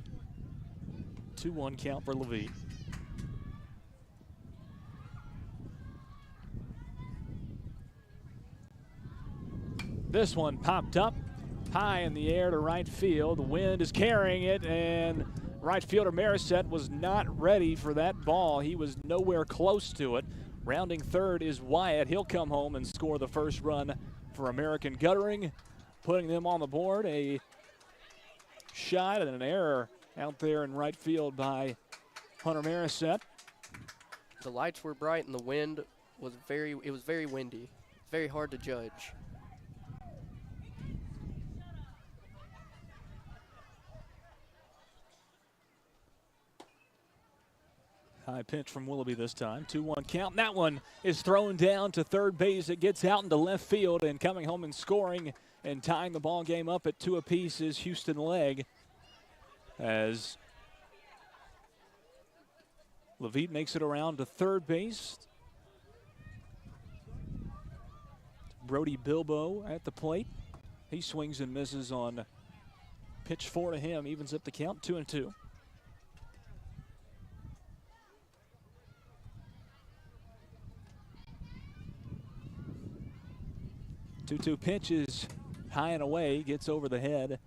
2-1 count for Levitt. This one popped up high in the air to right field. The wind is carrying it, and right fielder Marisette was not ready for that ball. He was nowhere close to it. Rounding third is Wyatt. He'll come home and score the first run for American Guttering, putting them on the board. A shot and an error out there in right field by Hunter Marisette. The lights were bright and the wind was very windy. Very hard to judge. High pitch from Willoughby this time. 2-1 count. And that one is thrown down to third base. It gets out into left field, and coming home and scoring and tying the ball game up at 2 apiece is Houston Legg, as Levitt makes it around to third base. Brody Bilbo at the plate. He swings and misses on pitch 4 to him. Evens up the count, 2-2. 2-2 pitch is high and away, gets over the head.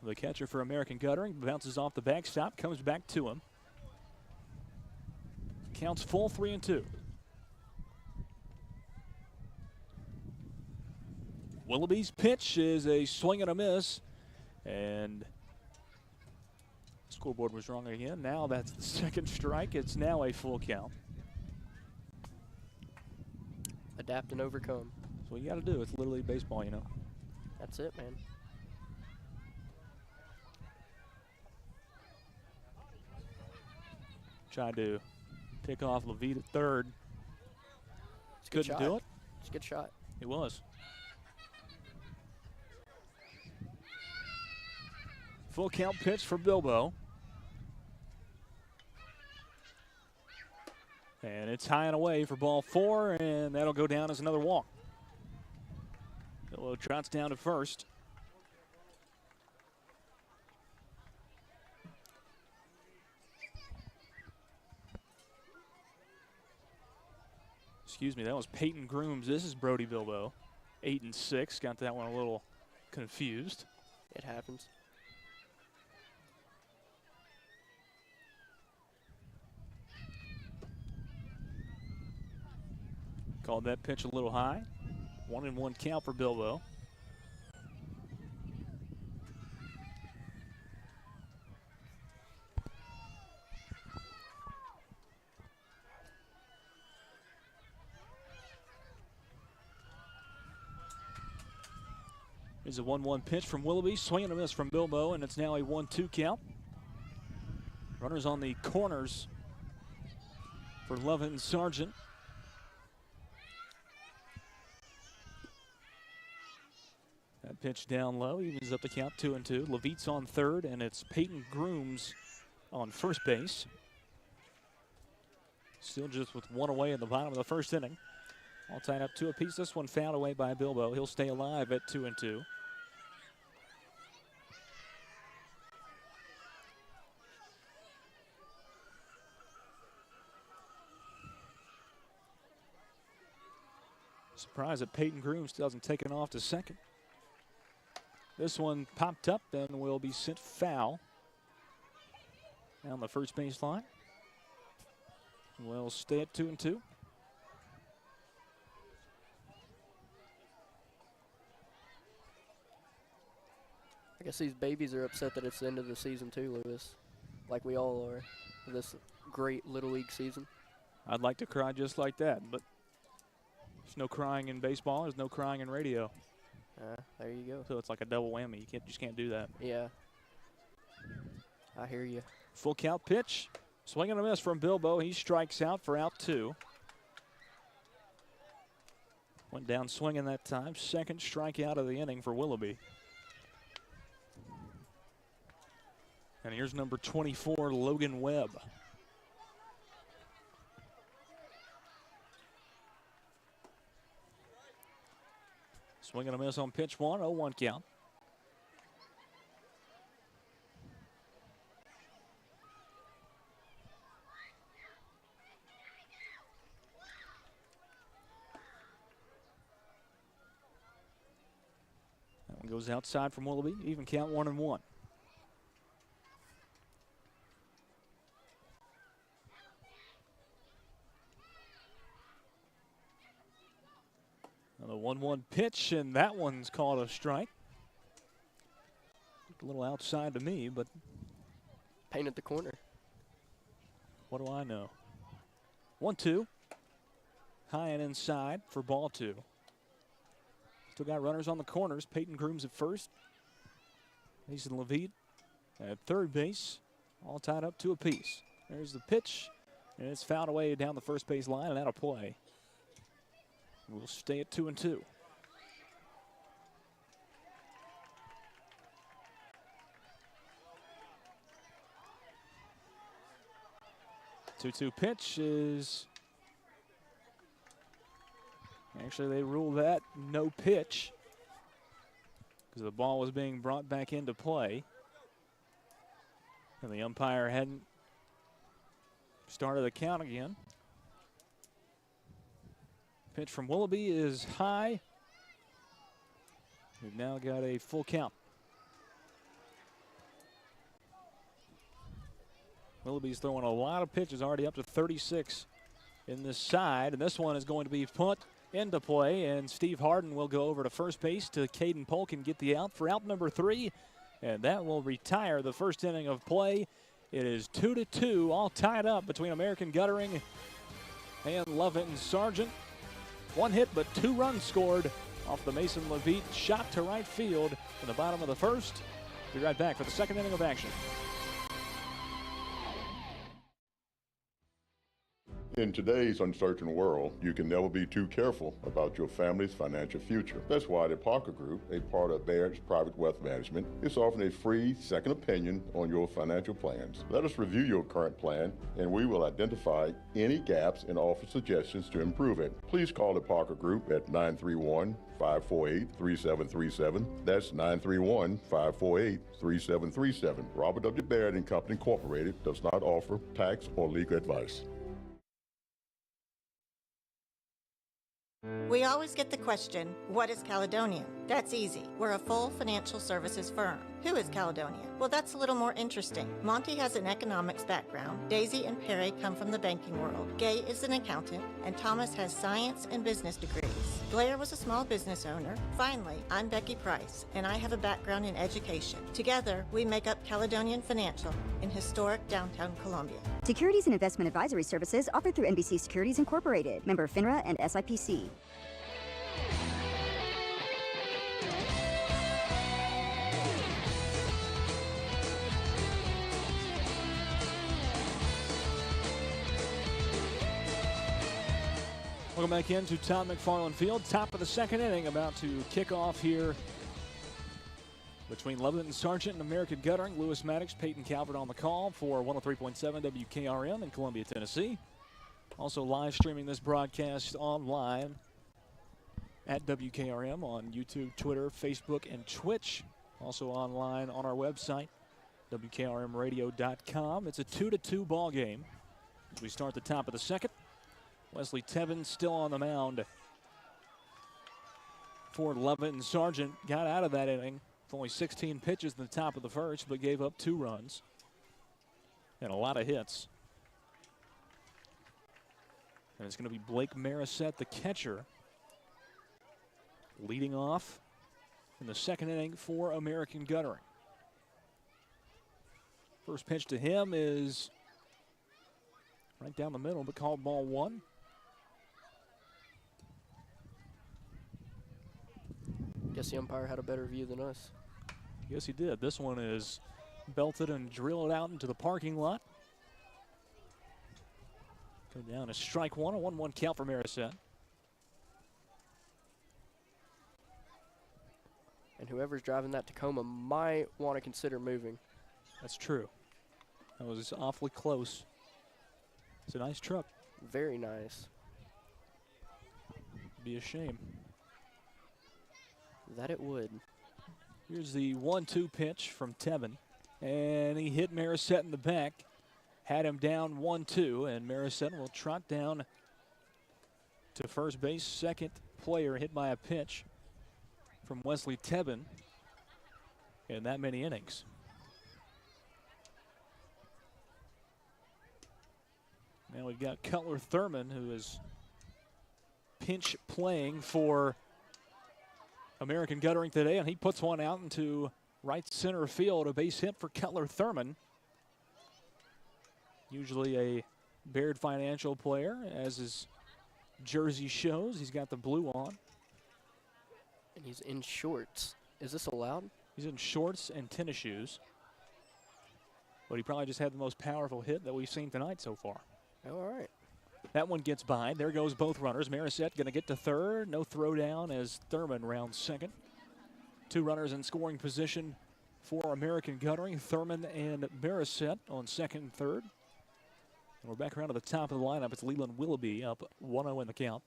The catcher for American Guttering bounces off the backstop, comes back to him. Counts full, 3-2. Willoughby's pitch is a swing and a miss, and scoreboard was wrong again. Now that's the second strike. It's now a full count. Adapt and overcome. That's what you got to do. It's Little League baseball, you know. That's it, man. Tried to pick off Levitt at third. Couldn't do it. It's a good shot. It was. Full count pitch for Bilbo. And it's high and away for ball 4, and that'll go down as another walk. Bilbo trots down to first. Excuse me, that was Peyton Grooms. This is Brody Bilbo. 8 and 6. Got that one a little confused. It happens. Called that pitch a little high. 1-1 count for Bilbo. Here's a 1-1 pitch from Willoughby. Swing and a miss from Bilbo, and it's now a 1-2 count. Runners on the corners for Lovett and Sargent. That pitch down low, evens up the count 2-2. Levitt's on third, and it's Peyton Grooms on first base. Still just with one away in the bottom of the first inning. All tied up 2 apiece. This one fouled away by Bilbo. He'll stay alive at 2-2. Surprised that Peyton Grooms still hasn't taken off to second. This one popped up and will be sent foul down the first base line. We'll stay at 2-2. I guess these babies are upset that it's the end of the season too, Lewis. Like we all are. This great Little League season. I'd like to cry just like that, but there's no crying in baseball. There's no crying in radio. There you go. So it's like a double whammy. You just can't do that. Yeah. I hear you. Full count pitch. Swing and a miss from Bilbo. He strikes out for out 2. Went down swinging that time. Second strikeout of the inning for Willoughby. And here's number 24, Logan Webb. Swing and a miss on pitch 1, 0-1 count. That one goes outside from Willoughby. Even count 1-1. The 1-1 pitch, and that one's called a strike. A little outside to me, but Painted the corner. what do I know? 1-2. High and inside for ball 2. Still got runners on the corners. Peyton Grooms at first. Mason Levitt at third base. All tied up 2 apiece. There's the pitch, and it's fouled away down the first base line and out of play. We'll stay at 2-2. Two-two pitch is actually they ruled that no pitch because the ball was being brought back into play, and the umpire hadn't started the count again. Pitch from Willoughby is high. We've now got a full count. Willoughby's throwing a lot of pitches, already up to 36 in this side. And this one is going to be put into play. And Steve Harden will go over to first base to Caden Polk and get the out for out number 3. And that will retire the first inning of play. It is 2-2, all tied up between American Guttering and Lovett and Sargent. 1 hit, but 2 runs scored off the Mason Levitt shot to right field in the bottom of the first. Be right back for the second inning of action. In today's uncertain world, you can never be too careful about your family's financial future. That's why the Parker Group, a part of Baird's Private Wealth Management, is offering a free second opinion on your financial plans. Let us review your current plan, and we will identify any gaps and offer suggestions to improve it. Please call the Parker Group at 931-548-3737. That's 931-548-3737. Robert W. Baird and Company Incorporated does not offer tax or legal advice. We always get the question, what is Caledonia? That's easy. We're a full financial services firm. Who is Caledonia? Well, that's a little more interesting. Monty has an economics background. Daisy and Perry come from the banking world. Gay is an accountant, and Thomas has science and business degrees. Blair was a small business owner. Finally, I'm Becky Price, and I have a background in education. Together, we make up Caledonian Financial in historic downtown Columbia. Securities and investment advisory services offered through NBC Securities Incorporated, member FINRA and SIPC. Welcome back into Tom McFarland Field. Top of the second inning, about to kick off here between Lebanon Sargent and American Guttering. Lewis Maddox, Peyton Calvert on the call for 103.7 WKRM in Columbia, Tennessee. Also live streaming this broadcast online at WKRM on YouTube, Twitter, Facebook, and Twitch. Also online on our website, WKRMradio.com. It's a 2-2 ball game as we start the top of the second. Wesley Tevin still on the mound for Lebanon Sargent. Got out of that inning with only 16 pitches in the top of the first, but gave up 2 runs and a lot of hits. And it's going to be Blake Marisette, the catcher, leading off in the second inning for American Guttering. First pitch to him is right down the middle, but called ball 1. Guess the umpire had a better view than us. Yes, he did. This one is belted and drilled out into the parking lot. Go down to strike 1, a 1-1 count for Marisette. And whoever's driving that Tacoma might want to consider moving. That's true. That was awfully close. It's a nice truck. Very nice. Be a shame. That it would. Here's the 1-2 pitch from Tevin. And he hit Marisette in the back. Had him down 1-2. And Marisette will trot down to first base. Second player hit by a pitch from Wesley Tevin in that many innings. Now we've got Cutler Thurman, who is pinch playing for American Guttering today, and he puts one out into right center field, a base hit for Cutler Thurman. Usually a Baird Financial player, as his jersey shows. He's got the blue on. And he's in shorts. Is this allowed? He's in shorts and tennis shoes. But he probably just had the most powerful hit that we've seen tonight so far. Oh, all right. That one gets by. There goes both runners. Marisette going to get to third. No throw down as Thurman rounds second. 2 runners in scoring position for American Guttering. Thurman and Marisette on second and third. And we're back around to the top of the lineup. It's Leland Willoughby up 1-0 in the count.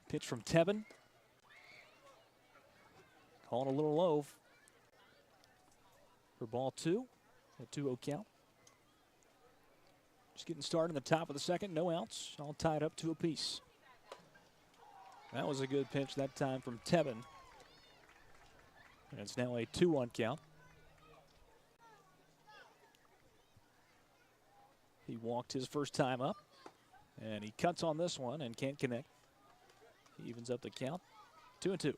Pitch from Tevin. Called a little low for ball 2. A 2-0 count. Just getting started in the top of the second. No outs. All tied up 2 apiece. That was a good pitch that time from Tevin. And it's now a 2-1 count. He walked his first time up. And he cuts on this one and can't connect. He evens up the count. 2-2.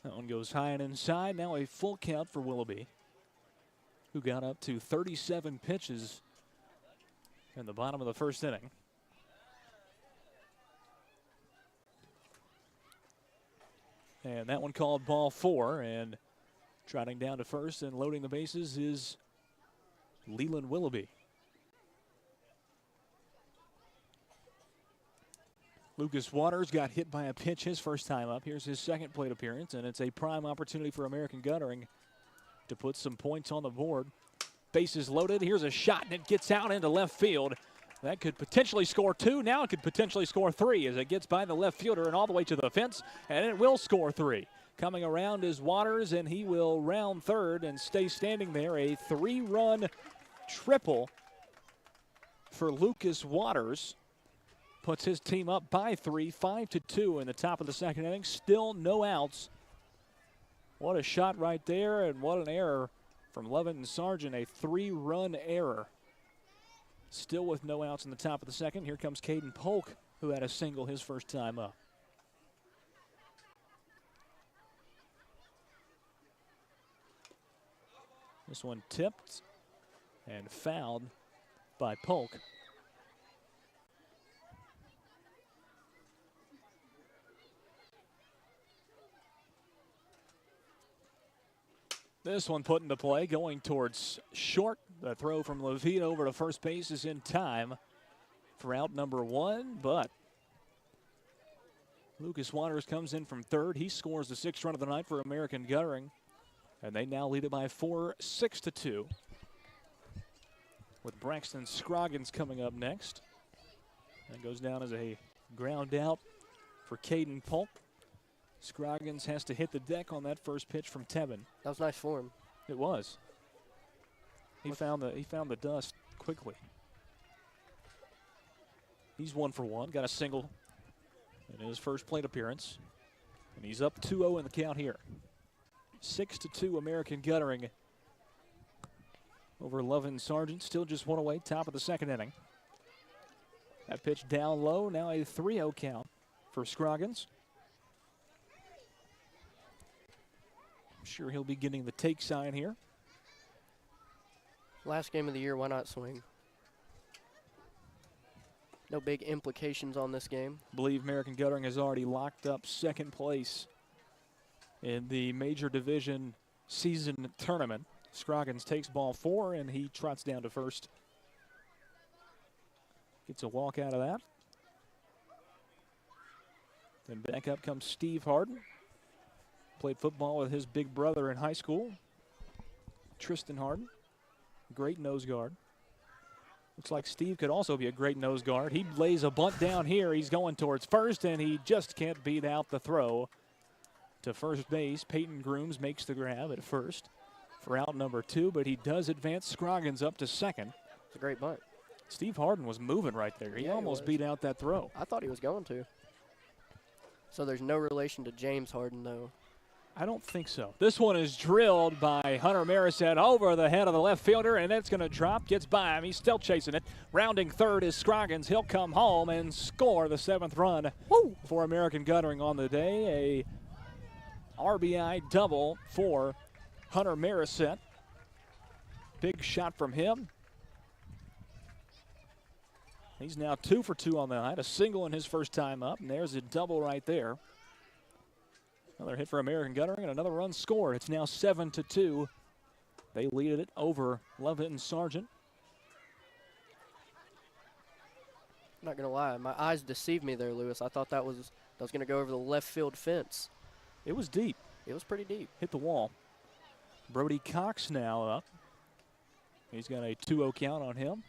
That one goes high and inside. Now a full count for Willoughby, who got up to 37 pitches in the bottom of the first inning. And that one called ball 4. And trotting down to first and loading the bases is Leland Willoughby. Lucas Waters got hit by a pitch his first time up. Here's his second plate appearance, and it's a prime opportunity for American Guttering to put some points on the board. Bases loaded. Here's a shot, and it gets out into left field. That could potentially score 2. Now it could potentially score 3 as it gets by the left fielder and all the way to the fence, and it will score 3. Coming around is Waters, and he will round third and stay standing there. A 3-run triple for Lucas Waters. Puts his team up by 3, 5-2 in the top of the second inning. Still no outs. What a shot right there, and what an error from Leviton Sargent. A 3-run error. Still with no outs in the top of the second. Here comes Caden Polk, who had a single his first time up. This one tipped and fouled by Polk. This one put into play, going towards short. The throw from Levine over to first base is in time for out number 1, but Lucas Waters comes in from third. He scores the 6th run of the night for American Guttering, and they now lead it by 4, 6-2. With Braxton Scroggins coming up next. That goes down as a ground out for Caden Polk. Scroggins has to hit the deck on that first pitch from Tevin. That was nice for him. It was. He found the dust quickly. He's 1 for 1. Got a single in his first plate appearance. And he's up 2-0 in the count here. 6-2 American Guttering over Leviton Sargent. Still just 1 away, top of the second inning. That pitch down low. Now a 3-0 count for Scroggins. I'm sure he'll be getting the take sign here. Last game of the year, why not swing? No big implications on this game. I believe American Guttering has already locked up second place in the Major Division season tournament. Scroggins takes ball 4, and he trots down to first. Gets a walk out of that. Then back up comes Steve Harden. Played football with his big brother in high school, Tristan Harden. Great nose guard. Looks like Steve could also be a great nose guard. He lays a bunt down here. He's going towards first, and he just can't beat out the throw to first base. Peyton Grooms makes the grab at first for out number 2, but he does advance Scroggins up to second. It's a great bunt. Steve Harden was moving right there. He almost beat out that throw. I thought he was going to. So there's no relation to James Harden, though. I don't think so. This one is drilled by Hunter Marisette over the head of the left fielder, and it's going to drop. Gets by him. He's still chasing it. Rounding third is Scroggins. He'll come home and score the 7th run for American Guttering on the day. A RBI double for Hunter Marisette. Big shot from him. He's now 2 for 2 on the night. A single in his first time up, and there's a double right there. Another hit for American Guttering and another run scored. It's now 7-2. They lead it over Leviton Sargent. Not going to lie, my eyes deceived me there, Lewis. I thought that was going to go over the left field fence. It was deep. It was pretty deep. Hit the wall. Brody Cox now up. He's got a 2-0 count on him.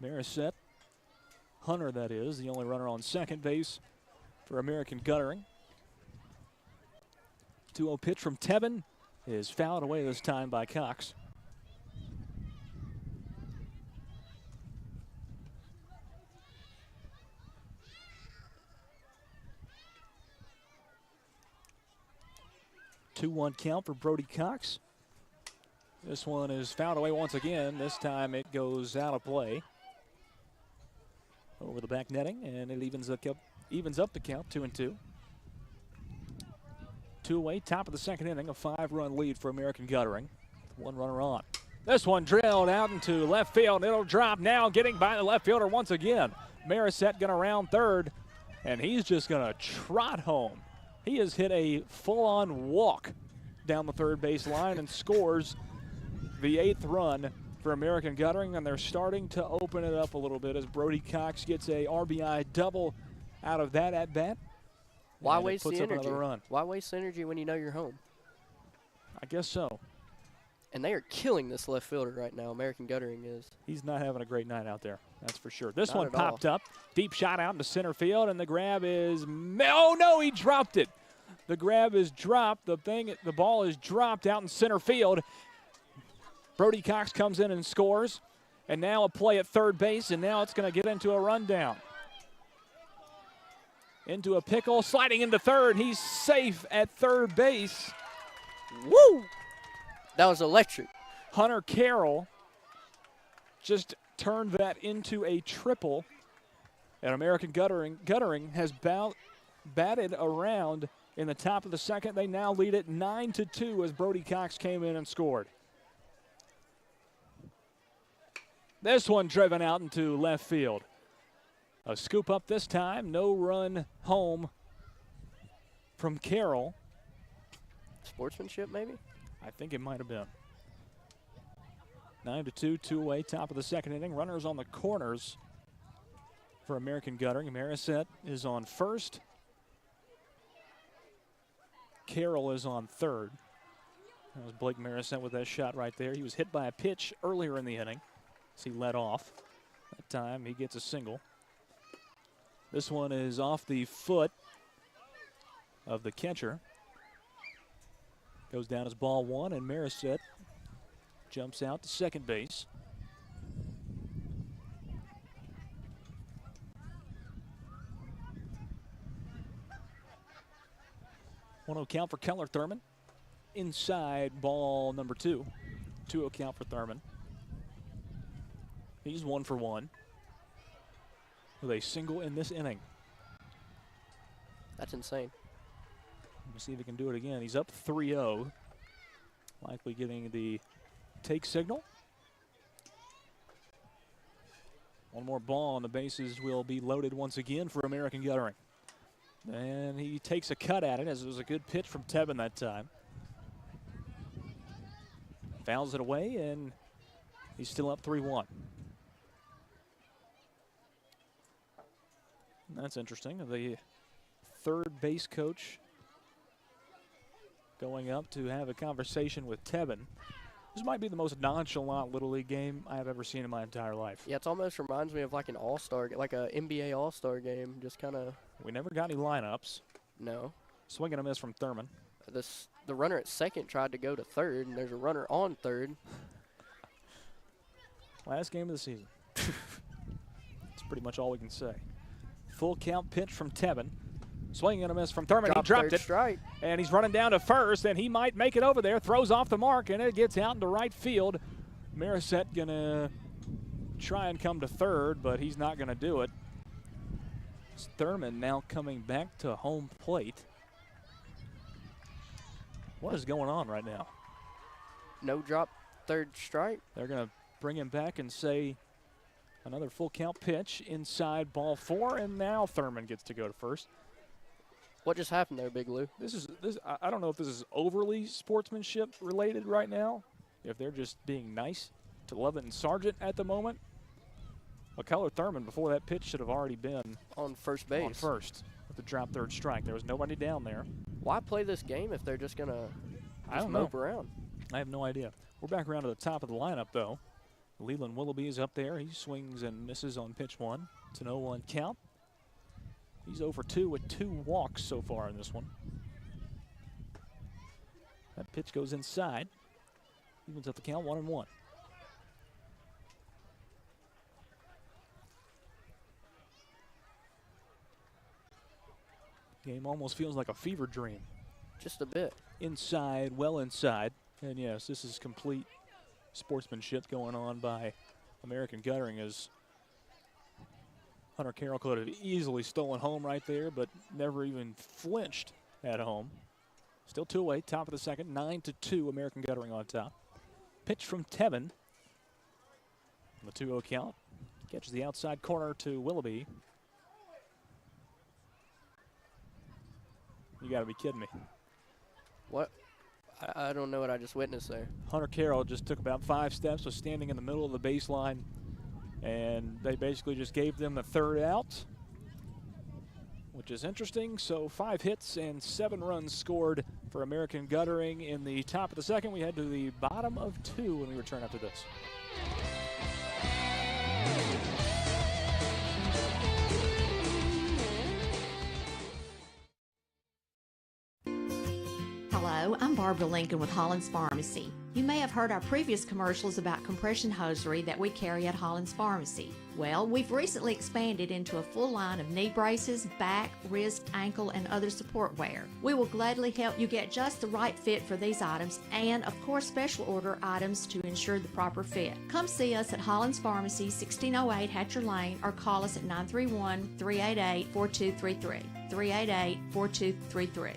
Marisette, Hunter that is, the only runner on second base for American Guttering. 2-0 pitch from Tevin is fouled away this time by Cox. Two-one count for Brody Cox. This one is fouled away once again. This time it goes out of play. Over the back netting, and it evens up the count, 2-2. 2 away, top of the second inning, a 5-run lead for American Guttering. 1 runner on. This one drilled out into left field. It'll drop now, getting by the left fielder once again. Marisette going to round third, and he's just going to trot home. He has hit a full-on walk down the third base line and scores the 8th run for American Guttering, and they're starting to open it up a little bit as Brody Cox gets a RBI double out of that at-bat. Why waste puts the up energy? another run. Why waste energy when you know you're home? I guess so. And they are killing this left fielder right now, American Guttering is. He's not having a great night out there, that's for sure. This Not one at all. popped up. Deep shot out into center field, and the grab is, oh no, he dropped it. The grab is dropped. The ball is dropped out in center field. Brody Cox comes in and scores. And now a play at third base, and now it's going to get into a rundown. Into a pickle, sliding into third. He's safe at third base. Woo! That was electric. Hunter Carroll just turned that into a triple. And American Guttering has batted around in the top of the second. They now lead it 9-2 as Brody Cox came in and scored. This one driven out into left field. A scoop up this time. No run home from Carroll. Sportsmanship, maybe? I think it might have been. 9-2, 2 away, top of the second inning. Runners on the corners for American Guttering. Marisette is on first. Carroll is on third. That was Blake Marisette with that shot right there. He was hit by a pitch earlier in the inning as he led off. That time he gets a single. This one is off the foot of the catcher. Goes down as ball one, and Marisette jumps out to second base. One-0 count for Keller Thurman. Inside ball number two. 2-0 count for Thurman. He's 1 for 1 with a single in this inning. That's insane. We'll see if he can do it again. He's up 3-0. Likely getting the take signal. One more ball and the bases will be loaded once again for American Guttering. And he takes a cut at it as it was a good pitch from Tebben that time. Fouls it away and he's still up 3-1. That's interesting. The third base coach going up to have a conversation with Tebben. This might be the most nonchalant Little League game I have ever seen in my entire life. Yeah, it almost reminds me of like an all-star, like a NBA all-star game. Just kind of. We never got any lineups. No. Swing and a miss from Thurman. The runner at second tried to go to third, and there's a runner on third. Last game of the season. That's pretty much all we can say. Full count pitch from Tebben. Swing and a miss from Thurman. He dropped it. Strike. And he's running down to first, and he might make it over there. Throws off the mark, and it gets out into right field. Marisette going to try and come to third, but he's not going to do it. It's Thurman now coming back to home plate. What is going on right now? No drop, third strike. They're going to bring him back and say another full count pitch inside ball four, and now Thurman gets to go to first. What just happened there, Big Lou? I don't know if this is overly sportsmanship related right now, if they're just being nice to Lovett and Sargent at the moment. But Keller Thurman, before that pitch, should have already been on first base. On first with the drop third strike. There was nobody down there. Why play this game if they're just going to mope around? I have no idea. We're back around to the top of the lineup, though. Leland Willoughby is up there. He swings and misses on pitch one. It's an 0-1 count. He's 0 for 2 with 2 walks so far in this one. That pitch goes inside. Evens up the count, 1-1. Game almost feels like a fever dream. Just a bit. Inside, well inside. And yes, this is complete sportsmanship going on by American Guttering as Hunter Carroll could have easily stolen home right there, but never even flinched at home. Still 2 away, top of the second, 9-2, American Guttering on top. Pitch from Tebben. The 2-0 count. Catches the outside corner to Willoughby. You got to be kidding me. What? I don't know what I just witnessed there. Hunter Carroll just took about 5 steps, was standing in the middle of the baseline, and they basically just gave them the third out, which is interesting. So 5 hits and 7 runs scored for American Guttering in the top of the second. We head to the bottom of 2 when we return after this. Hello, I'm Barbara Lincoln with Hollins Pharmacy. You may have heard our previous commercials about compression hosiery that we carry at Hollins Pharmacy. Well, we've recently expanded into a full line of knee braces, back, wrist, ankle, and other support wear. We will gladly help you get just the right fit for these items and, of course, special order items to ensure the proper fit. Come see us at Hollins Pharmacy, 1608 Hatcher Lane, or call us at 931-388-4233. 388-4233.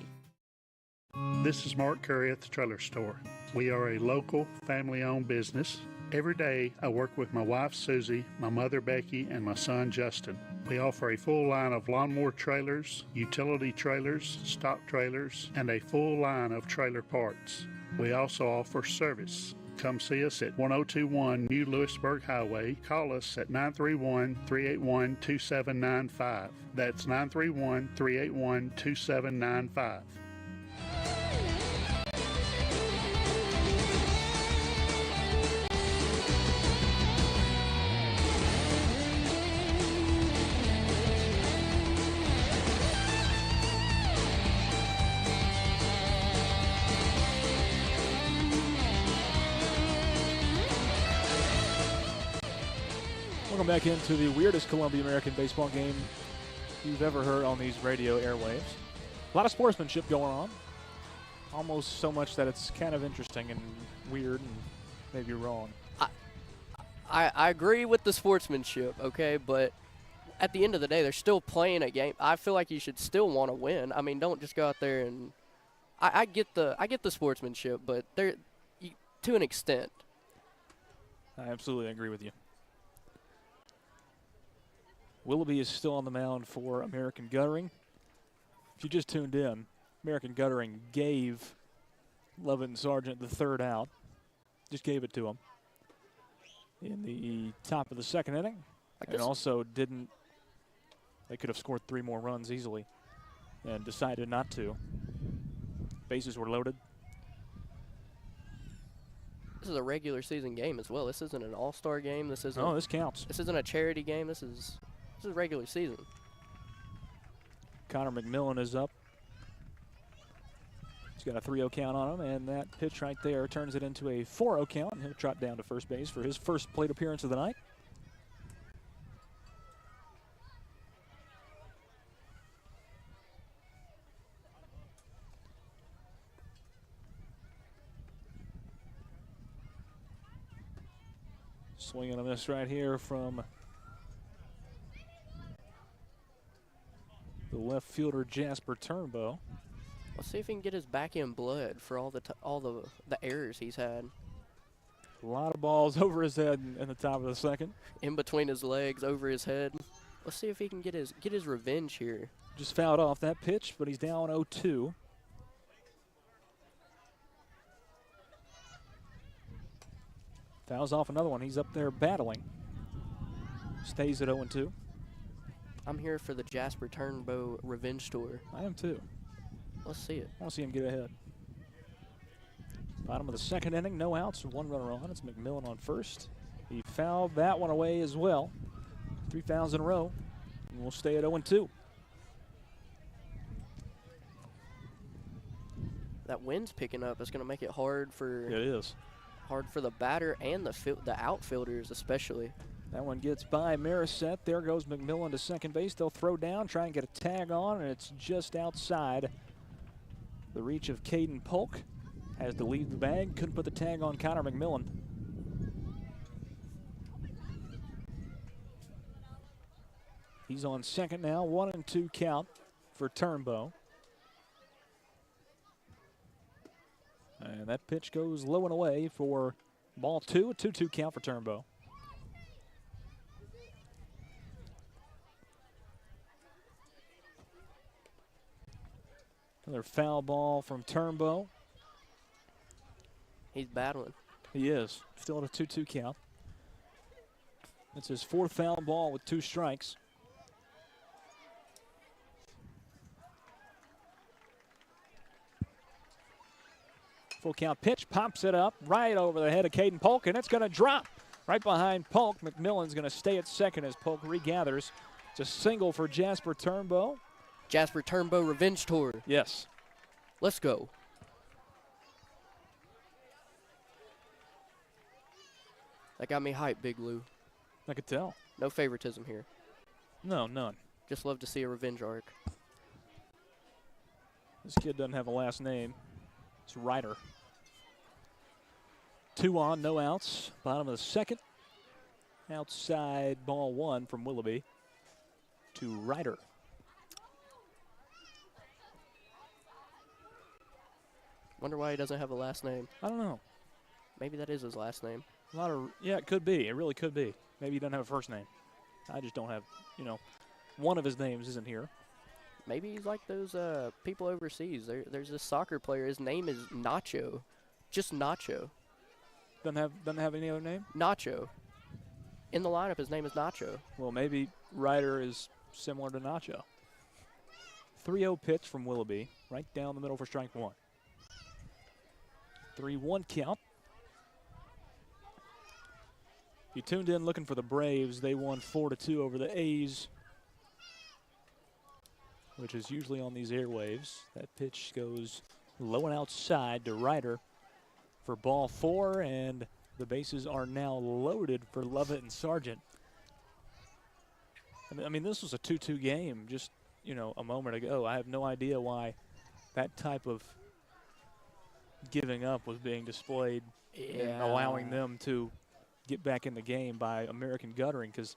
This is Mark Curry at the Trailer Store. We are a local, family-owned business. Every day, I work with my wife, Susie, my mother, Becky, and my son, Justin. We offer a full line of lawnmower trailers, utility trailers, stock trailers, and a full line of trailer parts. We also offer service. Come see us at 1021 New Lewisburg Highway. Call us at 931-381-2795. That's 931-381-2795. Welcome back into the weirdest Columbia American baseball game you've ever heard on these radio airwaves. A lot of sportsmanship going on. Almost so much that it's kind of interesting and weird and maybe wrong. I agree with the sportsmanship, okay, but at the end of the day, they're still playing a game. I feel like you should still want to win. I mean, don't just go out there and I get the sportsmanship, but to an extent. I absolutely agree with you. Willoughby is still on the mound for American Guttering. If you just tuned in, American Guttering gave Lovett and Sargent the third out. Just gave it to him in the top of the second inning. And also didn't, they could have scored 3 more runs easily and decided not to. Bases were loaded. This is a regular season game as well. This isn't an all-star game. This isn't. Oh, this counts. This isn't a charity game. This is regular season. Connor McMillan is up. He's got a 3-0 count on him, and that pitch right there turns it into a 4-0 count, and he'll trot down to first base for his first plate appearance of the night. Swinging on this right here from the left fielder Jasper Turnbow. Let's see if he can get his back in blood for all the errors he's had. A lot of balls over his head in the top of the second. In between his legs, over his head. Let's see if he can get his revenge here. Just fouled off that pitch, but he's down 0-2. Fouls off another one. He's up there battling. Stays at 0-2. I'm here for the Jasper Turnbow revenge tour. I am too. Let's see it. I want to see him get ahead. Bottom of the second inning, no outs, 1 runner on. It's McMillan on first. He fouled that one away as well. 3 fouls in a row, and we'll stay at 0-2. That wind's picking up. It's going to make it hard for. It is. Hard for the batter and the outfielders especially. That one gets by Marisette. There goes McMillan to second base. They'll throw down, try and get a tag on, and it's just outside the reach of Caden Polk. Has to leave the bag. Couldn't put the tag on Connor McMillan. He's on second now. 1-2 count for Turnbow. And that pitch goes low and away for ball 2. A 2-2 count for Turnbow. Another foul ball from Turnbow. He's battling. He is. Still at a 2-2 count. It's his 4th foul ball with 2 strikes. Full count pitch, pops it up right over the head of Caden Polk, and it's going to drop right behind Polk. McMillan's going to stay at second as Polk regathers. It's a single for Jasper Turnbow. Jasper Turnbow revenge tour. Yes. Let's go. That got me hyped, Big Lou. I could tell. No favoritism here. No, none. Just love to see a revenge arc. This kid doesn't have a last name. It's Ryder. 2 on, no outs. Bottom of the 2nd. Outside ball 1 from Willoughby to Ryder. Wonder why he doesn't have a last name. I don't know. Maybe that is his last name. Yeah, it could be. It really could be. Maybe he doesn't have a first name. I just don't have, one of his names isn't here. Maybe he's like those people overseas. There's this soccer player. His name is Nacho. Just Nacho. Doesn't have any other name? Nacho. In the lineup, his name is Nacho. Well, maybe Ryder is similar to Nacho. 3-0 pitch from Willoughby. Right down the middle for strike 1. 3-1 count. If you tuned in looking for the Braves, they won 4-2 over the A's, which is usually on these airwaves. That pitch goes low and outside to Ryder for ball 4, and the bases are now loaded for Lovett and Sargent. I mean, this was a 2-2 game just, a moment ago. I have no idea why that type of giving up was being displayed and allowing them to get back in the game by American Guttering, because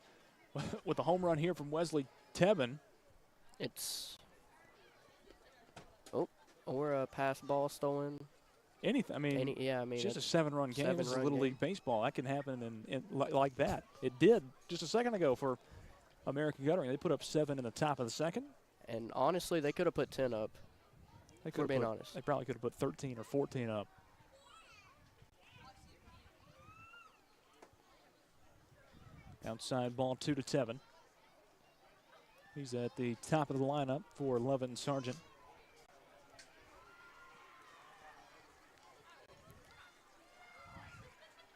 with a home run here from Wesley Tebben, it's or a pass ball stolen. Anything. I mean, it's just a 7-run game. This is Little League baseball. That can happen like that. It did just a second ago for American Guttering. They put up 7 in the top of the 2nd. And honestly, they could have put 10 up. They could have honest. They probably could have put 13 or 14 up. Outside ball 2 to Tebben. He's at the top of the lineup for Lovett and Sargent.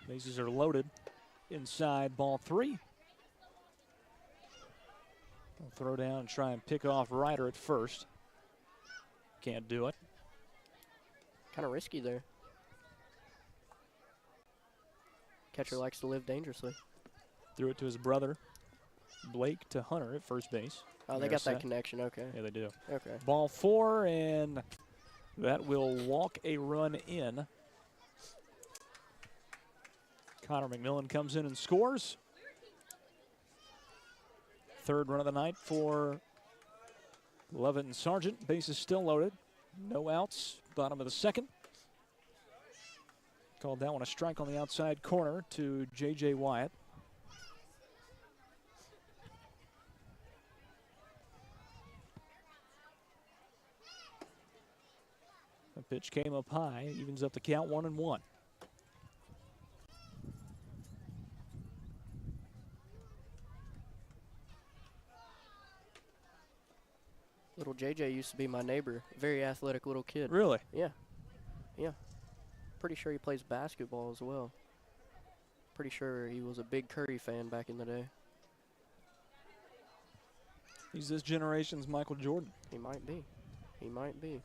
Bases are loaded. Inside ball 3. They'll throw down and try and pick off Ryder at first. Can't do it. Kind of risky there. Catcher likes to live dangerously. Threw it to his brother, Blake, to Hunter at first base. Oh, they got that connection. Okay. Yeah, they do. Okay. Ball 4, and that will walk a run in. Connor McMillan comes in and scores. 3rd run of the night for Lovett and Sargent. Bases still loaded. No outs. Bottom of the 2nd. Called that one a strike on the outside corner to J.J. Wyatt. The pitch came up high, evens up the count 1-1. Little JJ used to be my neighbor. Very athletic little kid. Really? Yeah. Yeah. Pretty sure he plays basketball as well. Pretty sure he was a big Curry fan back in the day. He's this generation's Michael Jordan. He might be. He might be.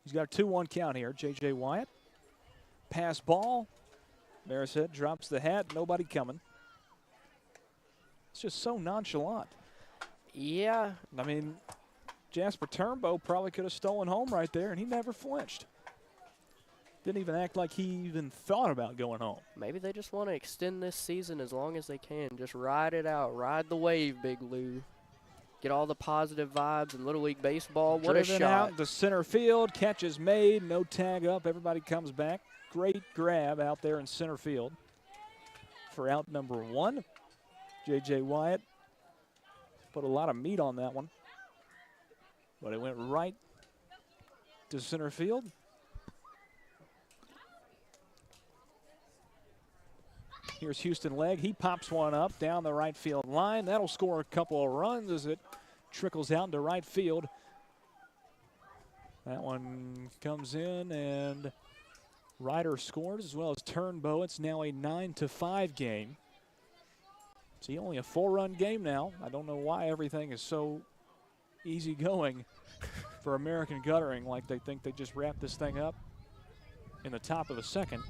He's got a 2-1 count here. J.J. Wyatt. Pass ball. Marisette drops the hat. Nobody coming. It's just so nonchalant. Yeah. I mean, Jasper Turnbow probably could have stolen home right there, and he never flinched. Didn't even act like he even thought about going home. Maybe they just want to extend this season as long as they can. Just ride it out. Ride the wave, Big Lou. Get all the positive vibes in Little League Baseball. What a shot. Out to center field. Catch is made. No tag up. Everybody comes back. Great grab out there in center field for out number 1. J.J. Wyatt put a lot of meat on that one. But it went right to center field. Here's Houston Legg. He pops one up down the right field line. That'll score a couple of runs as it trickles out into right field. That one comes in, and Ryder scores as well as Turnbow. It's now a 9-5 game. See, only a 4-run game now. I don't know why everything is so easy going for American Guttering, like they think they just wrapped this thing up in the top of the second.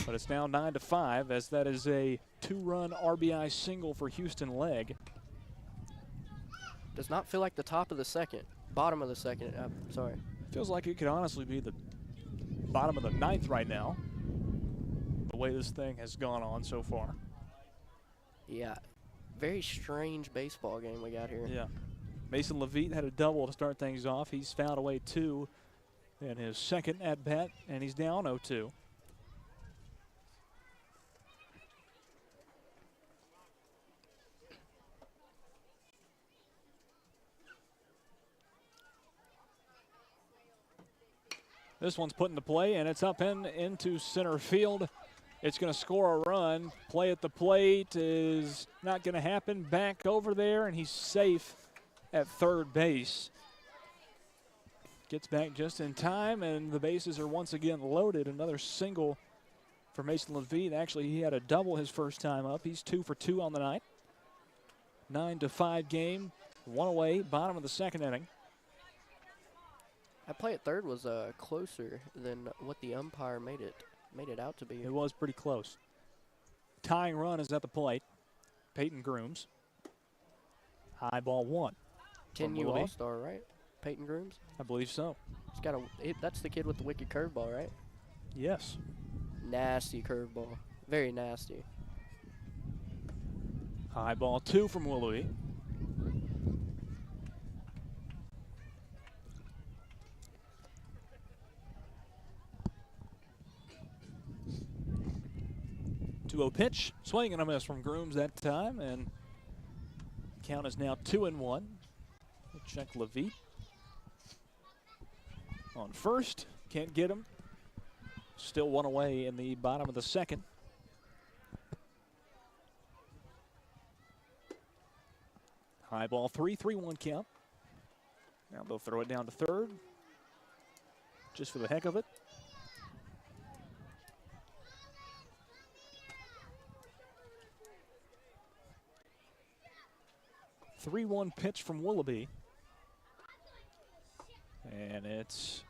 But it's now 9-5, as that is a 2-run RBI single for Houston Legg. Does not feel like the top of the second. Bottom of the second. Sorry. Feels like it could honestly be the bottom of the ninth right now, the way this thing has gone on so far. Yeah. Very strange baseball game we got here. Yeah. Mason Levitt had a double to start things off. He's fouled away 2 in his second at-bat, and he's down 0-2. This one's put into play, and it's up into center field. It's going to score a run. Play at the plate is not going to happen. Back over there, and he's safe at third base. Gets back just in time, and the bases are once again loaded. Another single for Mason Levitt. Actually, he had a double his first time up. He's 2 for 2 on the night. 9-5 game, 1 away, bottom of the second inning. That play at third was closer than what the umpire made it out to be. It was pretty close. Tying run is at the plate. Peyton Grooms. High ball 1. 10U All-Star, right? Peyton Grooms? I believe so. He's got that's the kid with the wicked curveball, right? Yes. Nasty curveball. Very nasty. High ball 2 from Willoughby. Pitch, swing and a miss from Grooms that time, and count is now 2-1. We'll check Levitt on first, can't get him. Still 1 away in the bottom of the second. High ball 3, 3-1 count. Now they'll throw it down to third, just for the heck of it. 3-1 pitch from Willoughby. And it's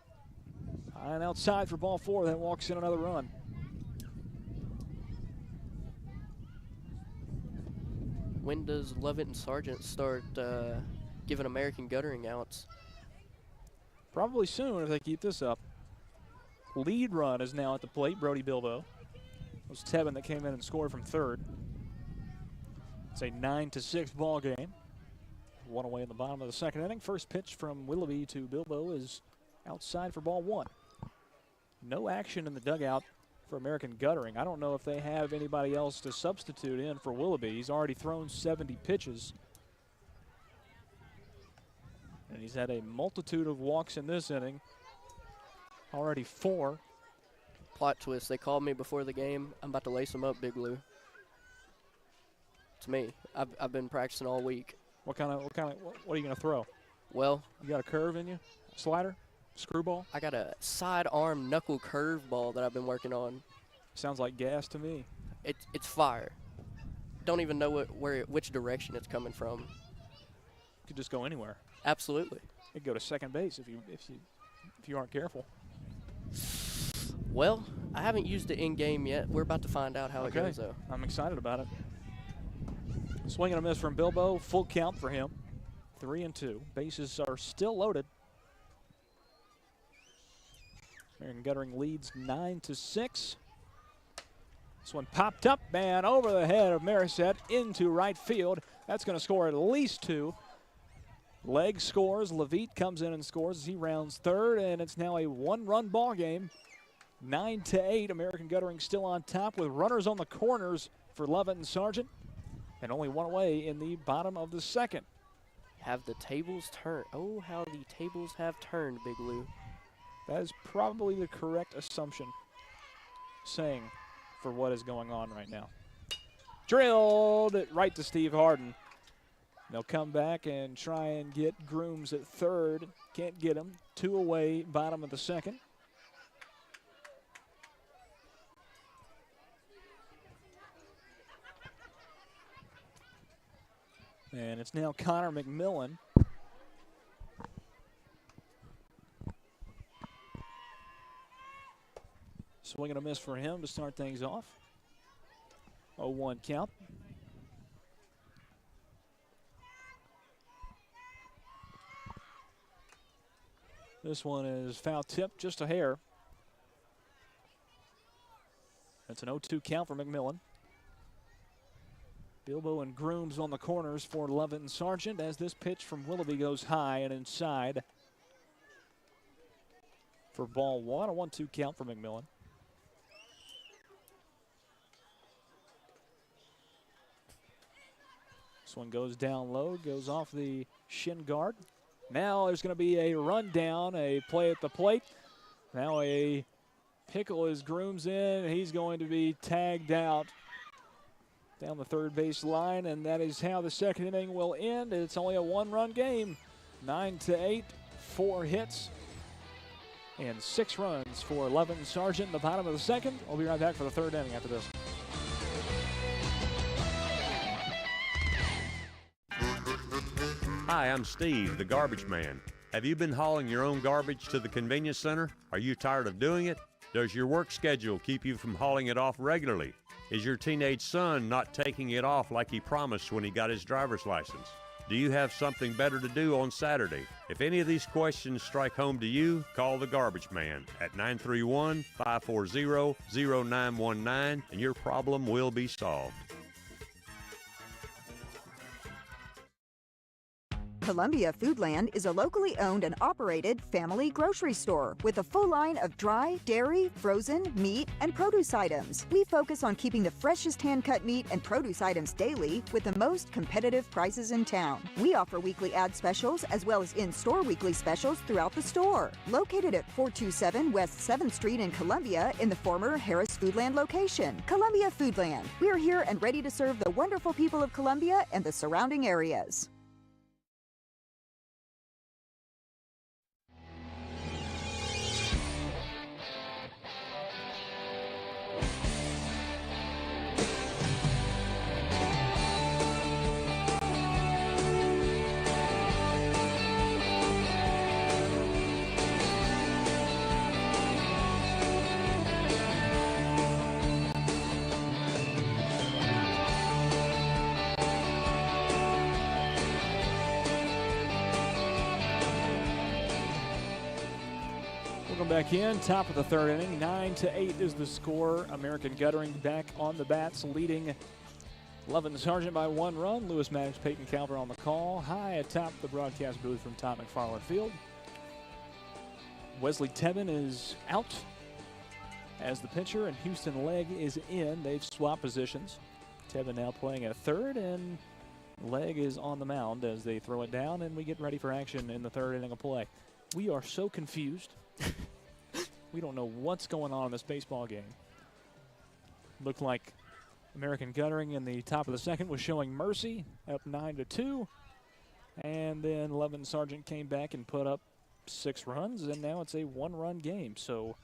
high and outside for ball 4. That walks in another run. When does Lovett and Sargent start giving American Guttering outs? Probably soon if they keep this up. Lead run is now at the plate, Brody Bilbo. It was Tebben that came in and scored from third. It's a 9-6 ball game. 1 away in the bottom of the second inning. First pitch from Willoughby to Bilbo is outside for ball 1. No action in the dugout for American Guttering. I don't know if they have anybody else to substitute in for Willoughby. He's already thrown 70 pitches. And he's had a multitude of walks in this inning. Already 4. Plot twist. They called me before the game. I'm about to lace him up, Big Lou. It's me. I've been practicing all week. What are you going to throw? Well, you got a curve in you? Slider? Screwball? I got a side arm knuckle curveball that I've been working on. Sounds like gas to me. It's fire. Don't even know which direction it's coming from. You could just go anywhere. Absolutely. It could go to second base if you aren't careful. Well, I haven't used it in game yet. We're about to find out how it goes, though. I'm excited about it. Swing and a miss from Bilbo. Full count for him. 3-2. Bases are still loaded. American Guttering leads 9-6. This one popped up and over the head of Marisette into right field. That's going to score at least 2. Legg scores. Levitt comes in and scores as he rounds third, and it's now a 1-run ball game. 9-8. American Guttering still on top with runners on the corners for Lovett and Sargent, and only 1 away in the bottom of the second. Have the tables turned? Oh, how the tables have turned, Big Lou. That is probably the correct assumption saying for what is going on right now. Drilled it right to Steve Harden. They'll come back and try and get Grooms at third. Can't get him. 2 away, bottom of the second. And it's now Connor McMillan. Swing and a miss for him to start things off. 0-1 count. This one is foul tip, just a hair. That's an 0-2 count for McMillan. Bilbo and Grooms on the corners for Lovett and Sargent as this pitch from Willoughby goes high and inside for ball one. A 1-2 count for McMillan. This one goes down low, goes off the shin guard. Now there's going to be a rundown, a play at the plate. Now a pickle as Grooms in. He's going to be tagged out down the third base line, and that is how the second inning will end. It's only a 1-run game. 9-8, 4 hits, and 6 runs for Lovett and Sargent in the bottom of the second. We'll be right back for the third inning after this. Hi, I'm Steve, the garbage man. Have you been hauling your own garbage to the convenience center? Are you tired of doing it? Does your work schedule keep you from hauling it off regularly? Is your teenage son not taking it off like he promised when he got his driver's license? Do you have something better to do on Saturday? If any of these questions strike home to you, call the garbage man at 931-540-0919 and your problem will be solved. Columbia Foodland is a locally owned and operated family grocery store with a full line of dry, dairy, frozen, meat, and produce items. We focus on keeping the freshest hand-cut meat and produce items daily with the most competitive prices in town. We offer weekly ad specials as well as in-store weekly specials throughout the store. Located at 427 West 7th Street in Columbia in the former Harris Foodland location. Columbia Foodland. We're here and ready to serve the wonderful people of Columbia and the surrounding areas. Welcome back in, top of the third inning. 9-8 is the score. American Guttering back on the bats, leading Lovett and Sargent by 1 run. Lewis Maddox, Peyton Calver on the call. High atop the broadcast booth from Tom McFarland Field. Wesley Tebben is out as the pitcher, and Houston Legg is in. They've swapped positions. Tebben now playing at third, and Legg is on the mound as they throw it down, and we get ready for action in the third inning of play. We are so confused. We don't know what's going on in this baseball game. Looked like American Guttering in the top of the second was showing mercy, up 9-2. And then Lovett and Sargent came back and put up 6 runs, and now it's a 1-run game. So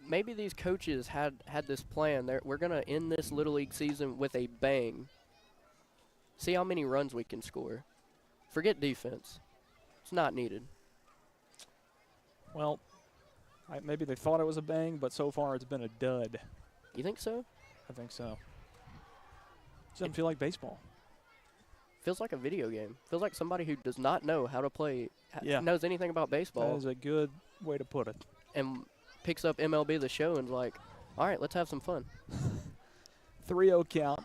maybe these coaches had this plan. We're going to end this Little League season with a bang. See how many runs we can score. Forget defense. It's not needed. Well, maybe they thought it was a bang, but so far it's been a dud. You think so? I think so. Doesn't feel like baseball. Feels like a video game. Feels like somebody who does not know how to play, knows anything about baseball. That is a good way to put it. And picks up MLB The Show and's like, all right, let's have some fun. 3-0 count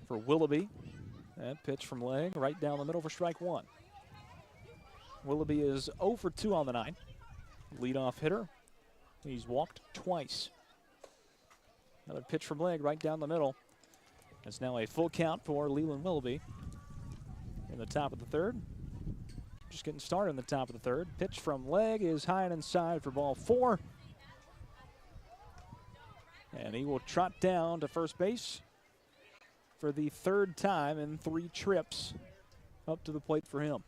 for Willoughby. That pitch from Legg right down the middle for strike 1. Willoughby is 0 for 2 on the night. Leadoff hitter. He's walked twice. Another pitch from Legg right down the middle. It's now a full count for Leland Willoughby. in the top of the third. Just getting started in the top of the third. Pitch from leg is high and inside for ball 4. And he will trot down to first base for the third time in 3 trips up to the plate for him.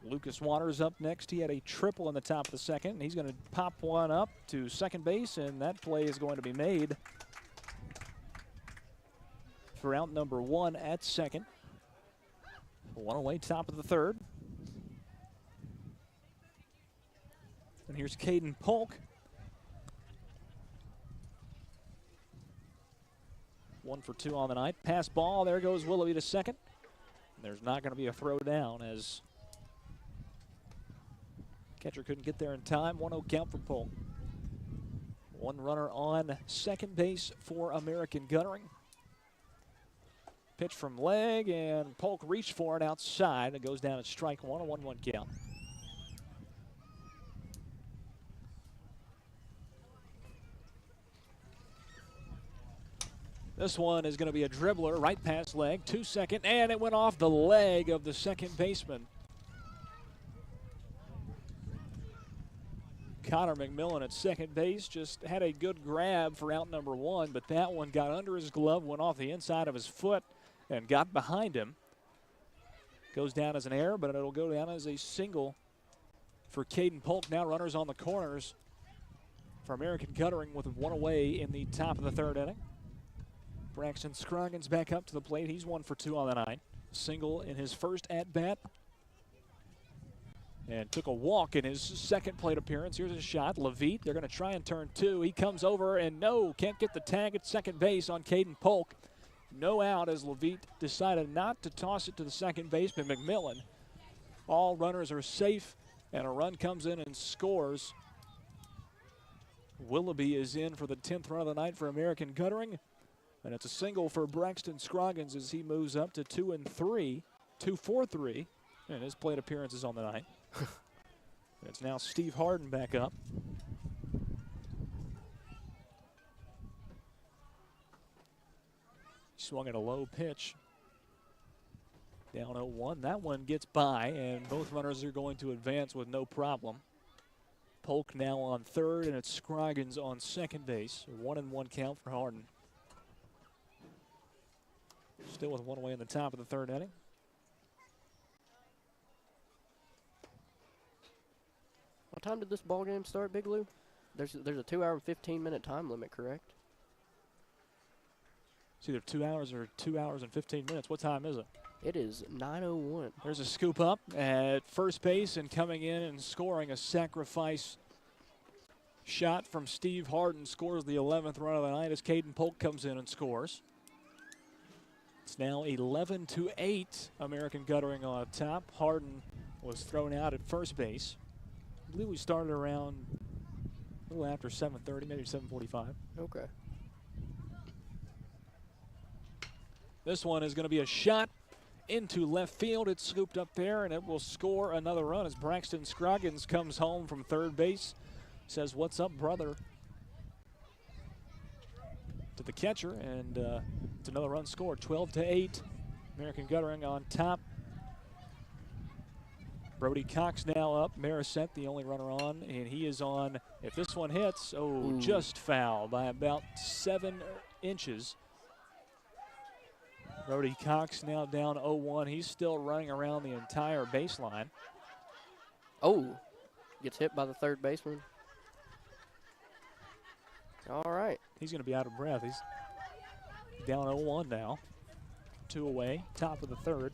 Lucas Waters up next. He had a triple in the top of the second, and he's going to pop one up to second base, and that play is going to be made for out number 1 at second. 1 away, top of the third. And here's Caden Polk. 1 for 2 on the night. Pass ball. There goes Willoughby to second. And there's not going to be a throw down as catcher couldn't get there in time. 1-0 count for Polk. 1 runner on second base for American Guttering. Pitch from leg, and Polk reached for it outside. It goes down at strike 1, a 1-1 count. This one is going to be a dribbler, right past leg, to second, and it went off the leg of the second baseman. Connor McMillan at second base just had a good grab for out number 1, but that one got under his glove, went off the inside of his foot, and got behind him. Goes down as an error, but it'll go down as a single for Caden Polk. Now runners on the corners for American Guttering with 1 away in the top of the third inning. Braxton Scroggins back up to the plate. He's 1 for 2 on the night. Single in his first at-bat. And took a walk in his second plate appearance. Here's a shot. Levitt, they're going to try and turn 2. He comes over and no, can't get the tag at second base on Caden Polk. No out as Levitt decided not to toss it to the second baseman, McMillan. All runners are safe, and a run comes in and scores. Willoughby is in for the 10th run of the night for American Guttering. And it's a single for Braxton Scroggins as he moves up to 2-3, 2-4-3, and his plate appearances on the night. It's now Steve Harden back up. Swung at a low pitch. Down 0-1. That one gets by, and both runners are going to advance with no problem. Polk now on third, and it's Scroggins on second base. 1-1 count for Harden. Still with 1 away in the top of the third inning. What time did this ball game start, Big Lou? There's a 2-hour and 15-minute time limit, correct? It's either 2 hours or 2 hours and 15 minutes. What time is it? It is 9:01. There's a scoop up at first base, and coming in and scoring a sacrifice shot from Steve Harden scores the 11th run of the night as Caden Polk comes in and scores. It's now 11-8, American Guttering on top. Harden was thrown out at first base. I believe we started around a little after 7:30, maybe 7:45. Okay. This one is going to be a shot into left field. It's scooped up there, and it will score another run as Braxton Scroggins comes home from third base. Says, "What's up, brother?" to the catcher, and it's another run scored. 12-8, American Guttering on top. Brody Cox now up. Marisette, the only runner on, and he is on. If this one hits, just foul by about 7 inches. Brody Cox now down 0-1. He's still running around the entire baseline. Oh, gets hit by the third baseman. All right. He's going to be out of breath. He's down 0-1 now. 2 away, top of the third.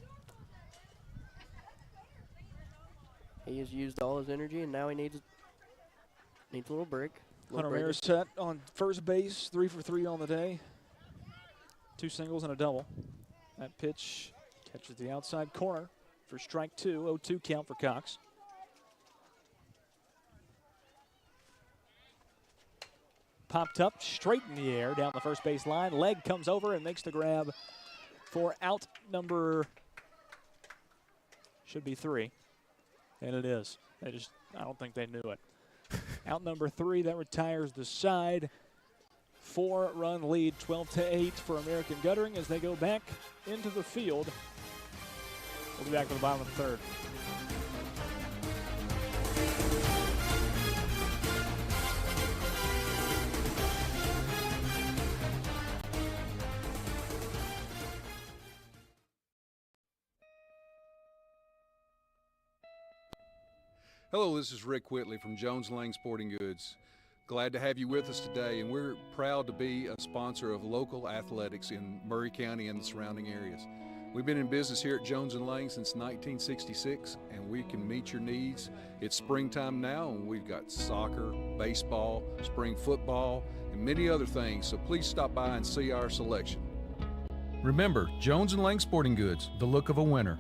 He has used all his energy, and now he needs a little break. Hunter Marisette on first base, 3 for 3 on the day. 2 singles and a double. That pitch catches the outside corner for strike 2. 0-2 count for Cox. Popped up straight in the air down the first base line. Leg comes over and makes the grab for out number, should be 3. And it is. I don't think they knew it. Out number 3, that retires the side. 4-run lead, 12-8 for American Guttering as they go back into the field We'll be back for the bottom of the third. Hello, this is Rick Whitley from Jones Lang Sporting Goods. Glad to have you with us today, and we're proud to be a sponsor of local athletics in Murray County and the surrounding areas. We've been in business here at Jones & Lang since 1966, and we can meet your needs. It's springtime now, and we've got soccer, baseball, spring football, and many other things, so please stop by and see our selection. Remember, Jones & Lang Sporting Goods, the look of a winner.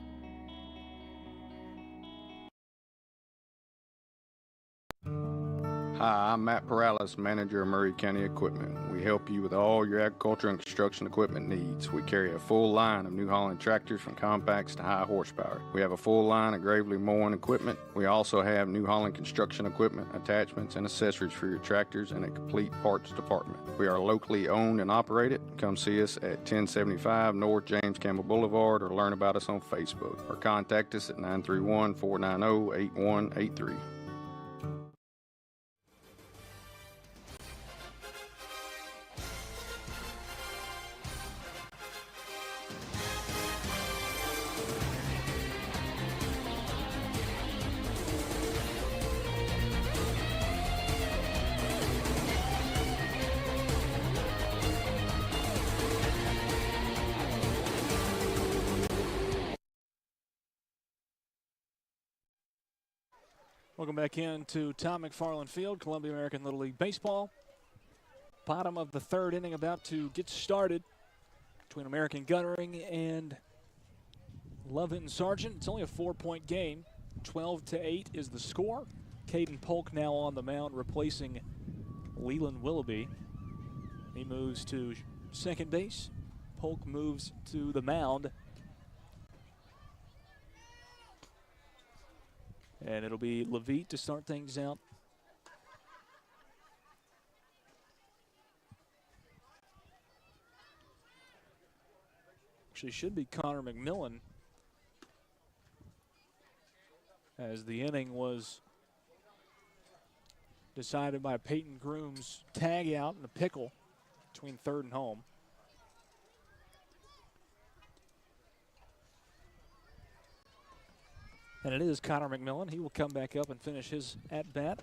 Hi, I'm Matt Perales, manager of Murray County Equipment. We help you with all your agriculture and construction equipment needs. We carry a full line of New Holland tractors from compacts to high horsepower. We have a full line of Gravely mowing equipment. We also have New Holland construction equipment, attachments, and accessories for your tractors and a complete parts department. We are locally owned and operated. Come see us at 1075 North James Campbell Boulevard or learn about us on Facebook or contact us at 931-490-8183. Welcome back into Tom McFarland Field, Columbia American Little League Baseball. Bottom of the third inning about to get started between American Guttering and Lovett and Sargent. It's only a 4-point game. 12-8 is the score. Caden Polk now on the mound replacing Leland Willoughby. He moves to second base. Polk moves to the mound. And it'll be Levitt to start things out. Actually, should be Connor McMillan, as the inning was decided by Peyton Groom's tag out and a pickle between third and home. And it is Connor McMillan. He will come back up and finish his at-bat.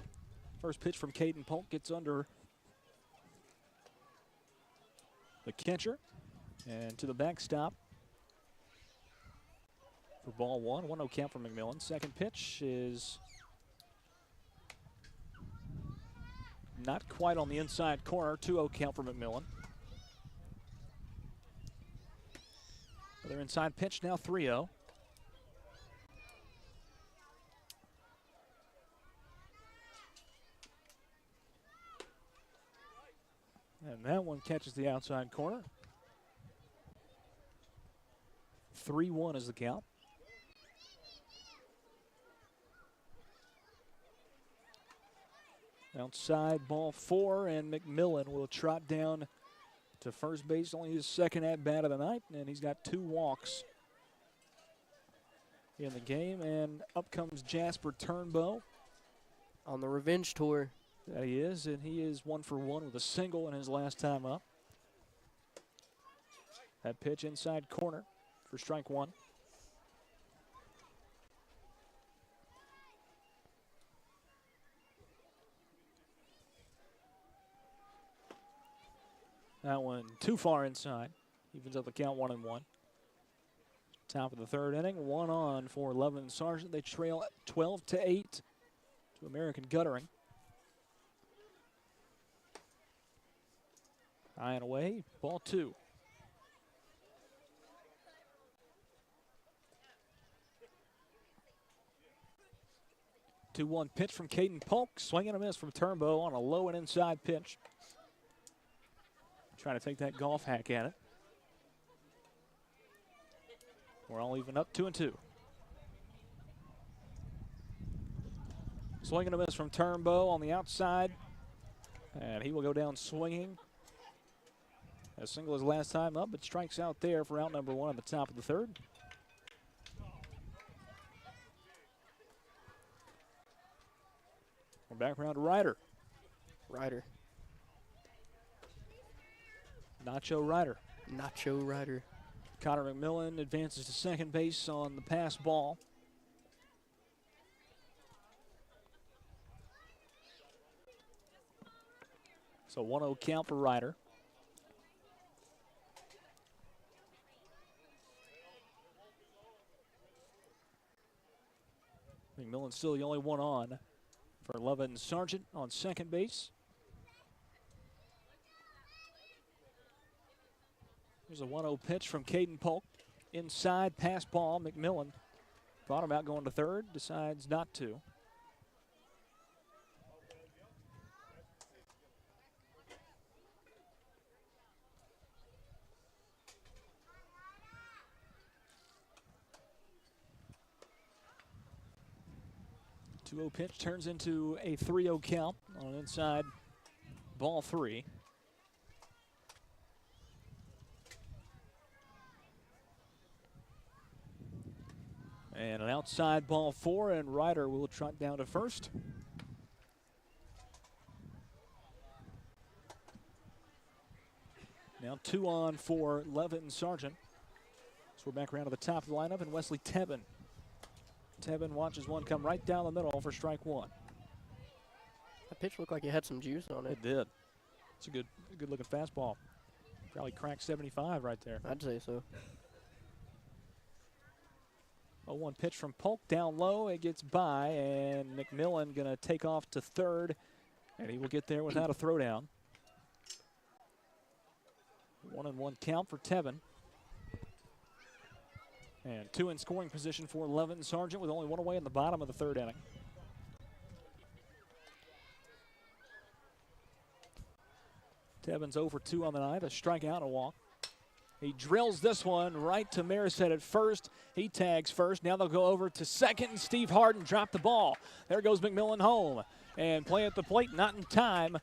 First pitch from Caden Polk gets under the catcher and to the backstop for ball one. 1-0 count for McMillan. Second pitch is not quite on the inside corner. 2-0 count for McMillan. Another inside pitch, now 3-0. And that one catches the outside corner. 3-1 is the count. Outside ball 4, and McMillan will trot down to first base. Only his second at-bat of the night, and he's got 2 walks in the game. And up comes Jasper Turnbow. On the revenge tour. That he is, and he is 1 for 1 with a single in his last time up. That pitch inside corner for strike 1. That one too far inside. Evens up the count 1-1. Top of the third inning, 1 on for Lovett and Sargent. They trail 12-8 to American Guttering. High and away, ball 2. Two 2-1 pitch from Caden Polk. Swing and a miss from Turnbow on a low and inside pitch. Trying to take that golf hack at it. We're all even up 2-2. Swing and a miss from Turnbow on the outside. And he will go down swinging. As single as last time up, but strikes out there for out number 1 at the top of the third. We're back around to Ryder. Ryder. Nacho Ryder. Nacho Ryder. Connor McMillan advances to second base on the pass ball. So 1-0 count for Ryder. McMillan's still the only one on for Lovin Sargent on second base. There's a 1-0 pitch from Caden Polk. Inside, pass ball. McMillan thought about going to third, decides not to. The 2-0 pitch turns into a 3-0 count on an inside ball 3. And an outside ball 4, and Ryder will trot down to first. Now 2 on for Levin Sargent. So we're back around to the top of the lineup, and Wesley Tebben. Tebben watches one come right down the middle for strike 1. That pitch looked like it had some juice on it. It did. It's a good looking fastball. Probably cracked 75 right there. I'd say so. 0-1 pitch from Polk down low. It gets by, and McMillan going to take off to third, and he will get there without a throwdown. 1-1 count for Tebben. And 2 in scoring position for Levin Sargent with only 1 away in the bottom of the 3rd inning. Tebben's 0 for 2 on the night, a strikeout and a walk. He drills this one right to Mariset at first. He tags first. Now they'll go over to second, and Steve Harden dropped the ball. There goes McMillan home. And play at the plate, not in time.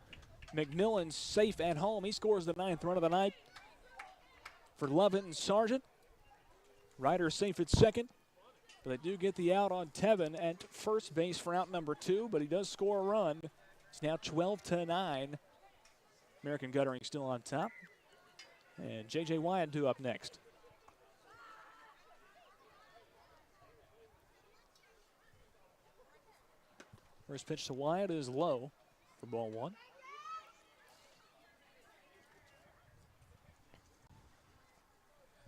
McMillan's safe at home. He scores the 9th run of the night for Levin Sargent. Ryder safe at second. But they do get the out on Tebben at first base for out number 2, but he does score a run. It's now 12-9. American Guttering still on top. And J.J. Wyatt due up next. First pitch to Wyatt is low for ball 1.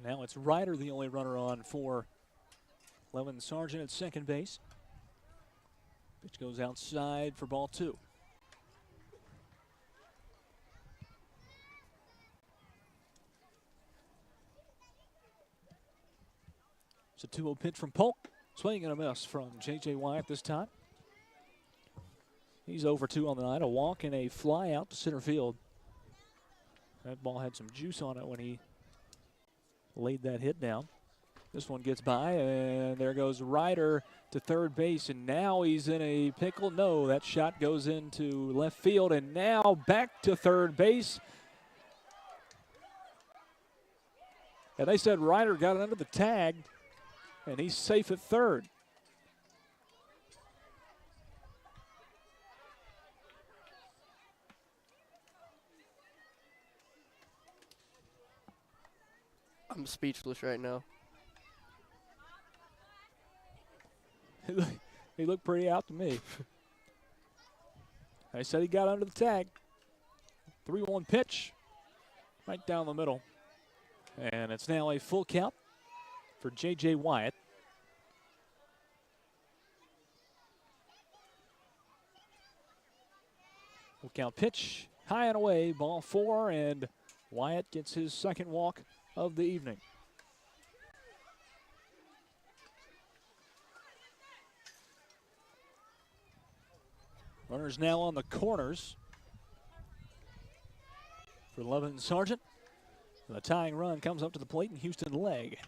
Now it's Ryder, the only runner on for Levin Sargent at second base. Pitch goes outside for ball 2. It's a 2-0 pitch from Polk. Swing and a miss from J.J. Wyatt this time. He's 0 for 2 on the night. A walk and a fly out to center field. That ball had some juice on it when he laid that hit down. This one gets by, and there goes Ryder to third base, and now he's in a pickle. No, that shot goes into left field, and now back to third base. And they said Ryder got it under the tag, and he's safe at third. I'm speechless right now. He looked pretty out to me. I said he got under the tag. 3-1 pitch right down the middle. And it's now a full count for J.J. Wyatt. Full count pitch, high and away, ball 4, and Wyatt gets his second walk of the evening. Runners now on the corners for Levin Sargent. The tying run comes up to the plate, and Houston leg.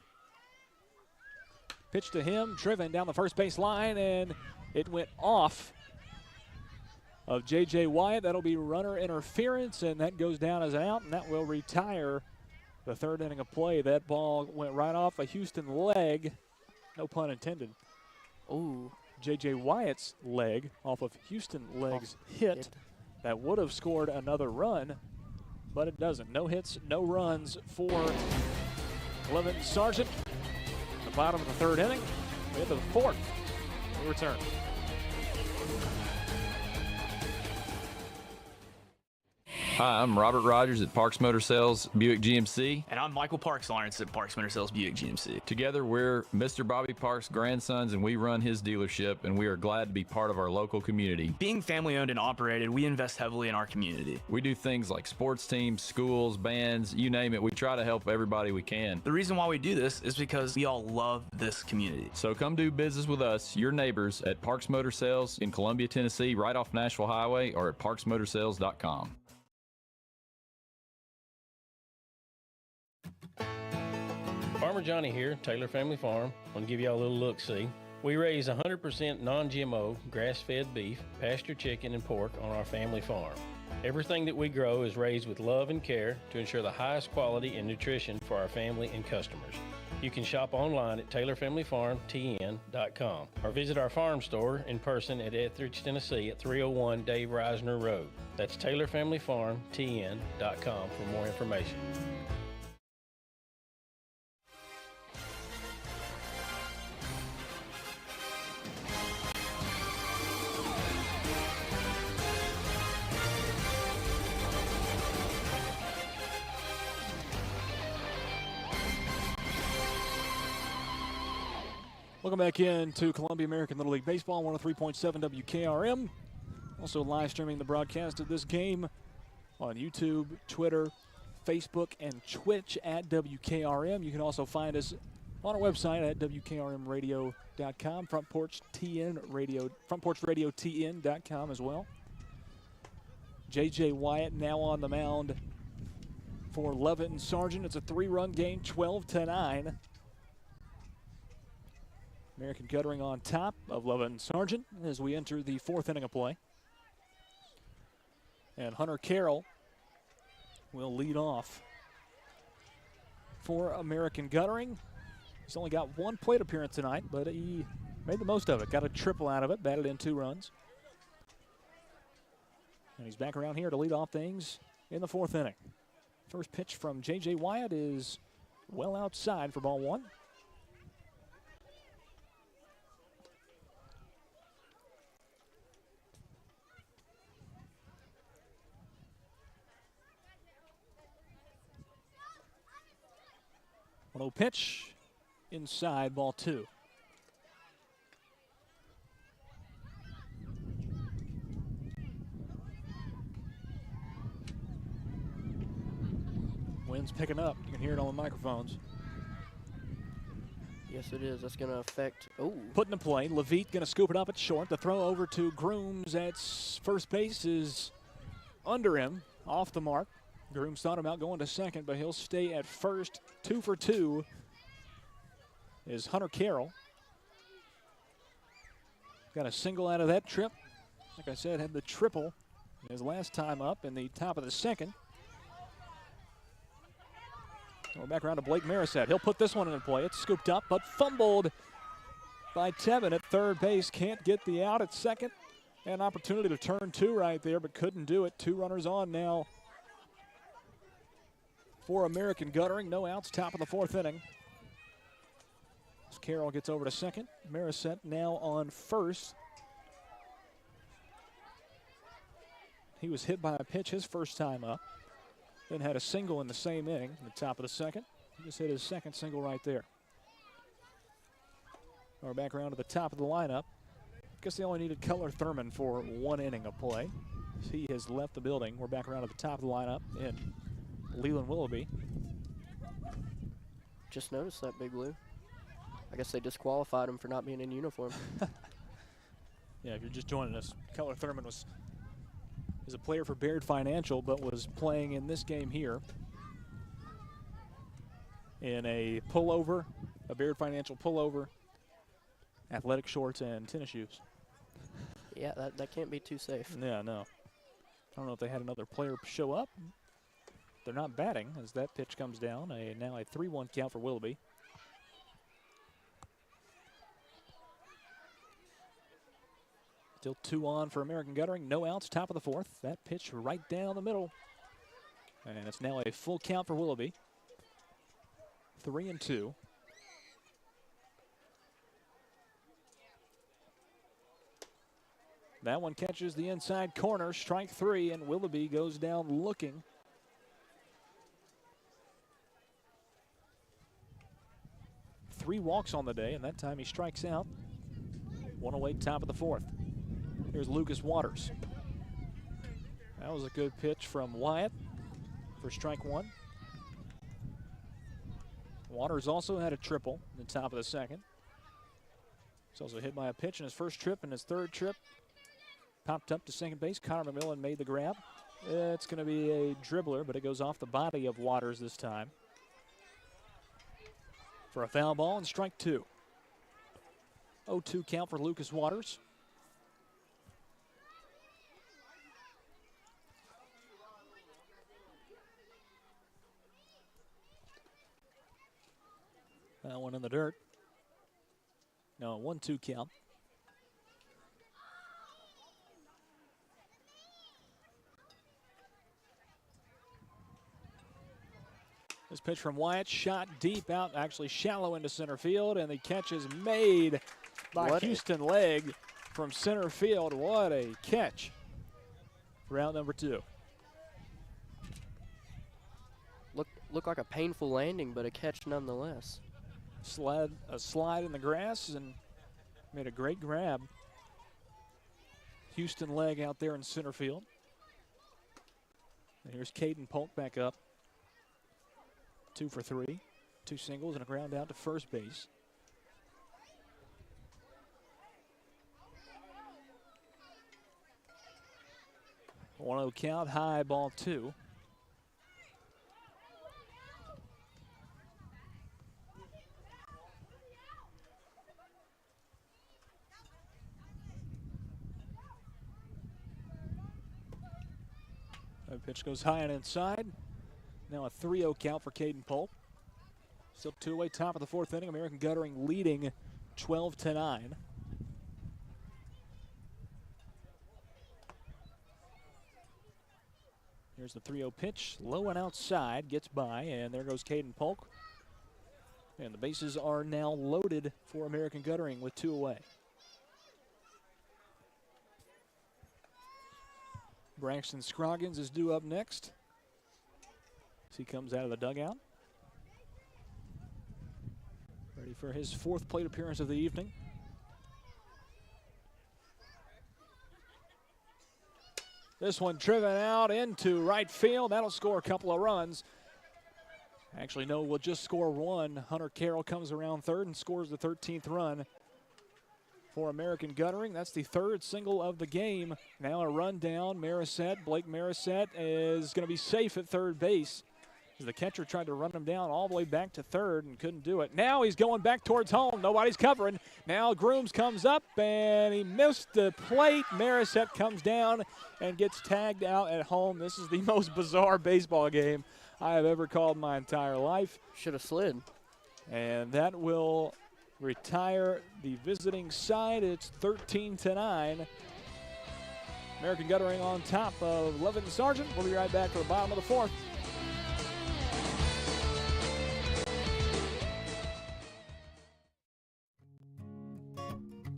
Pitch to him, driven down the first base line, and it went off of J.J. Wyatt. That'll be runner interference, and that goes down as an out, and that will retire the third inning of play. That ball went right off a Houston leg. No pun intended. Ooh. J.J. Wyatt's leg off of Houston leg's hit. That would have scored another run, but it doesn't. No hits, no runs for Levin Sargent. The bottom of the third inning. We have the fourth. We return. Hi, I'm Robert Rogers at Parks Motor Sales Buick GMC. And I'm Michael Parks Lawrence at Parks Motor Sales Buick GMC. Together, we're Mr. Bobby Parks' grandsons, and we run his dealership, and we are glad to be part of our local community. Being family owned and operated, we invest heavily in our community. We do things like sports teams, schools, bands, you name it. We try to help everybody we can. The reason why we do this is because we all love this community. So come do business with us, your neighbors, at Parks Motor Sales in Columbia, Tennessee, right off Nashville Highway, or at parksmotorsales.com. Farmer Johnny here, Taylor Family Farm. I want to give y'all a little look-see. We raise 100% non-GMO, grass-fed beef, pasture chicken, and pork on our family farm. Everything that we grow is raised with love and care to ensure the highest quality and nutrition for our family and customers. You can shop online at TaylorFamilyFarmTN.com or visit our farm store in person at Etheridge, Tennessee at 301 Dave Reisner Road. That's TaylorFamilyFarmTN.com for more information. Welcome back into Columbia American Little League Baseball, 103.7 WKRM. Also live streaming the broadcast of this game on YouTube, Twitter, Facebook, and Twitch at WKRM. You can also find us on our website at WKRMradio.com, FrontPorchRadioTN.com as well. J.J. Wyatt now on the mound for Levitt Sargent. It's a 3-run game, 12-9. American Guttering on top of Levitt Sargent as we enter the fourth inning of play. And Hunter Carroll will lead off for American Guttering. He's only got one plate appearance tonight, but he made the most of it. Got a triple out of it, batted in 2 runs. And he's back around here to lead off things in the fourth inning. First pitch from J.J. Wyatt is well outside for ball 1. Low pitch inside, ball 2. Wind's picking up. You can hear it on the microphones. Yes, it is. That's going to affect. Oh. Put into play. Levitt going to scoop it up at short. The throw over to Grooms at first base is under him, off the mark. Grooms thought about going to second, but he'll stay at first. 2 for 2 is Hunter Carroll. Got a single out of that trip. Like I said, had the triple his last time up in the top of the second. We're back around to Blake Marisette. He'll put this one into play. It's scooped up, but fumbled by Tevin at third base. Can't get the out at second. An opportunity to turn 2 right there, but couldn't do it. 2 runners on now for American Guttering. No outs, top of the fourth inning. As Carroll gets over to second. Marisette now on first. He was hit by a pitch his first time up. Then had a single in the same inning in the top of the second. He just hit his second single right there. We're back around to the top of the lineup. Guess they only needed Keller Thurman for 1 inning of play. He has left the building. We're back around to the top of the lineup in Leland Willoughby. Just noticed that, Big Lou. I guess they disqualified him for not being in uniform. Yeah, if you're just joining us, Keller Thurman is a player for Baird Financial, but was playing in this game here in a pullover, a Baird Financial pullover, athletic shorts, and tennis shoes. Yeah, that can't be too safe. Yeah, no. I don't know if they had another player show up. They're not batting as that pitch comes down. Now a 3-1 count for Willoughby. Still 2 on for American Guttering. No outs, top of the 4th. That pitch right down the middle. And it's now a full count for Willoughby. 3-2. That one catches the inside corner, strike 3, and Willoughby goes down looking. Three walks on the day, and that time he strikes out. 1 away, top of the 4th. Here's Lucas Waters. That was a good pitch from Wyatt for strike 1. Waters also had a triple in the top of the 2nd. He's also hit by a pitch in his first trip and his 3rd trip. Popped up to second base. Connor McMillan made the grab. It's going to be a dribbler, but it goes off the body of Waters this time. For a foul ball and strike 2. 0-2 count for Lucas Waters. That one in the dirt. No, 1-2 count. This pitch from Wyatt, shot deep out, actually shallow into center field, and the catch is made by Houston Legg from center field. What a catch. Round number 2. Looked like a painful landing, but a catch nonetheless. A slide in the grass and made a great grab. Houston Legg out there in center field. And here's Caden Polk back up. 2 for 3. 2 singles and a ground out to first base. One 0 count, high, ball 2. That pitch goes high and inside. Now a 3-0 count for Caden Polk. Still 2 away, top of the 4th inning. American Guttering leading 12-9. Here's the 3-0 pitch, low and outside, gets by, and there goes Caden Polk. And the bases are now loaded for American Guttering with 2 away. Braxton Scroggins is due up next. As he comes out of the dugout. Ready for his 4th plate appearance of the evening. This one driven out into right field. That'll score a couple of runs. Actually, no, we'll just score 1. Hunter Carroll comes around third and scores the 13th run for American Guttering. That's the 3rd single of the game. Now a run down. Blake Marisette is going to be safe at third base. The catcher tried to run him down all the way back to third and couldn't do it. Now he's going back towards home. Nobody's covering. Now Grooms comes up and he missed the plate. Marisette comes down and gets tagged out at home. This is the most bizarre baseball game I have ever called in my entire life. Should have slid. And that will retire the visiting side. It's 13-9. American Guttering on top of Levin Sargent. We'll be right back for the bottom of the 4th.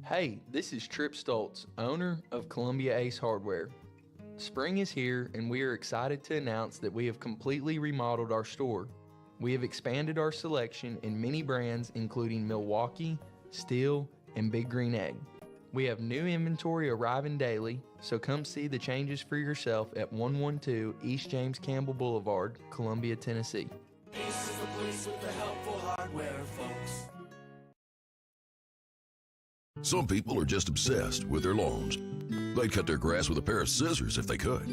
Hey, this is Trip Stoltz, owner of Columbia Ace Hardware. Spring is here and we are excited to announce that we have completely remodeled our store. We have expanded our selection in many brands including Milwaukee, Steel, and Big Green Egg. We have new inventory arriving daily, so come see the changes for yourself at 112 East James Campbell Boulevard, Columbia, Tennessee. Ace is the place with the helpful hardware, folks. Some people are just obsessed with their lawns. They'd cut their grass with a pair of scissors if they could.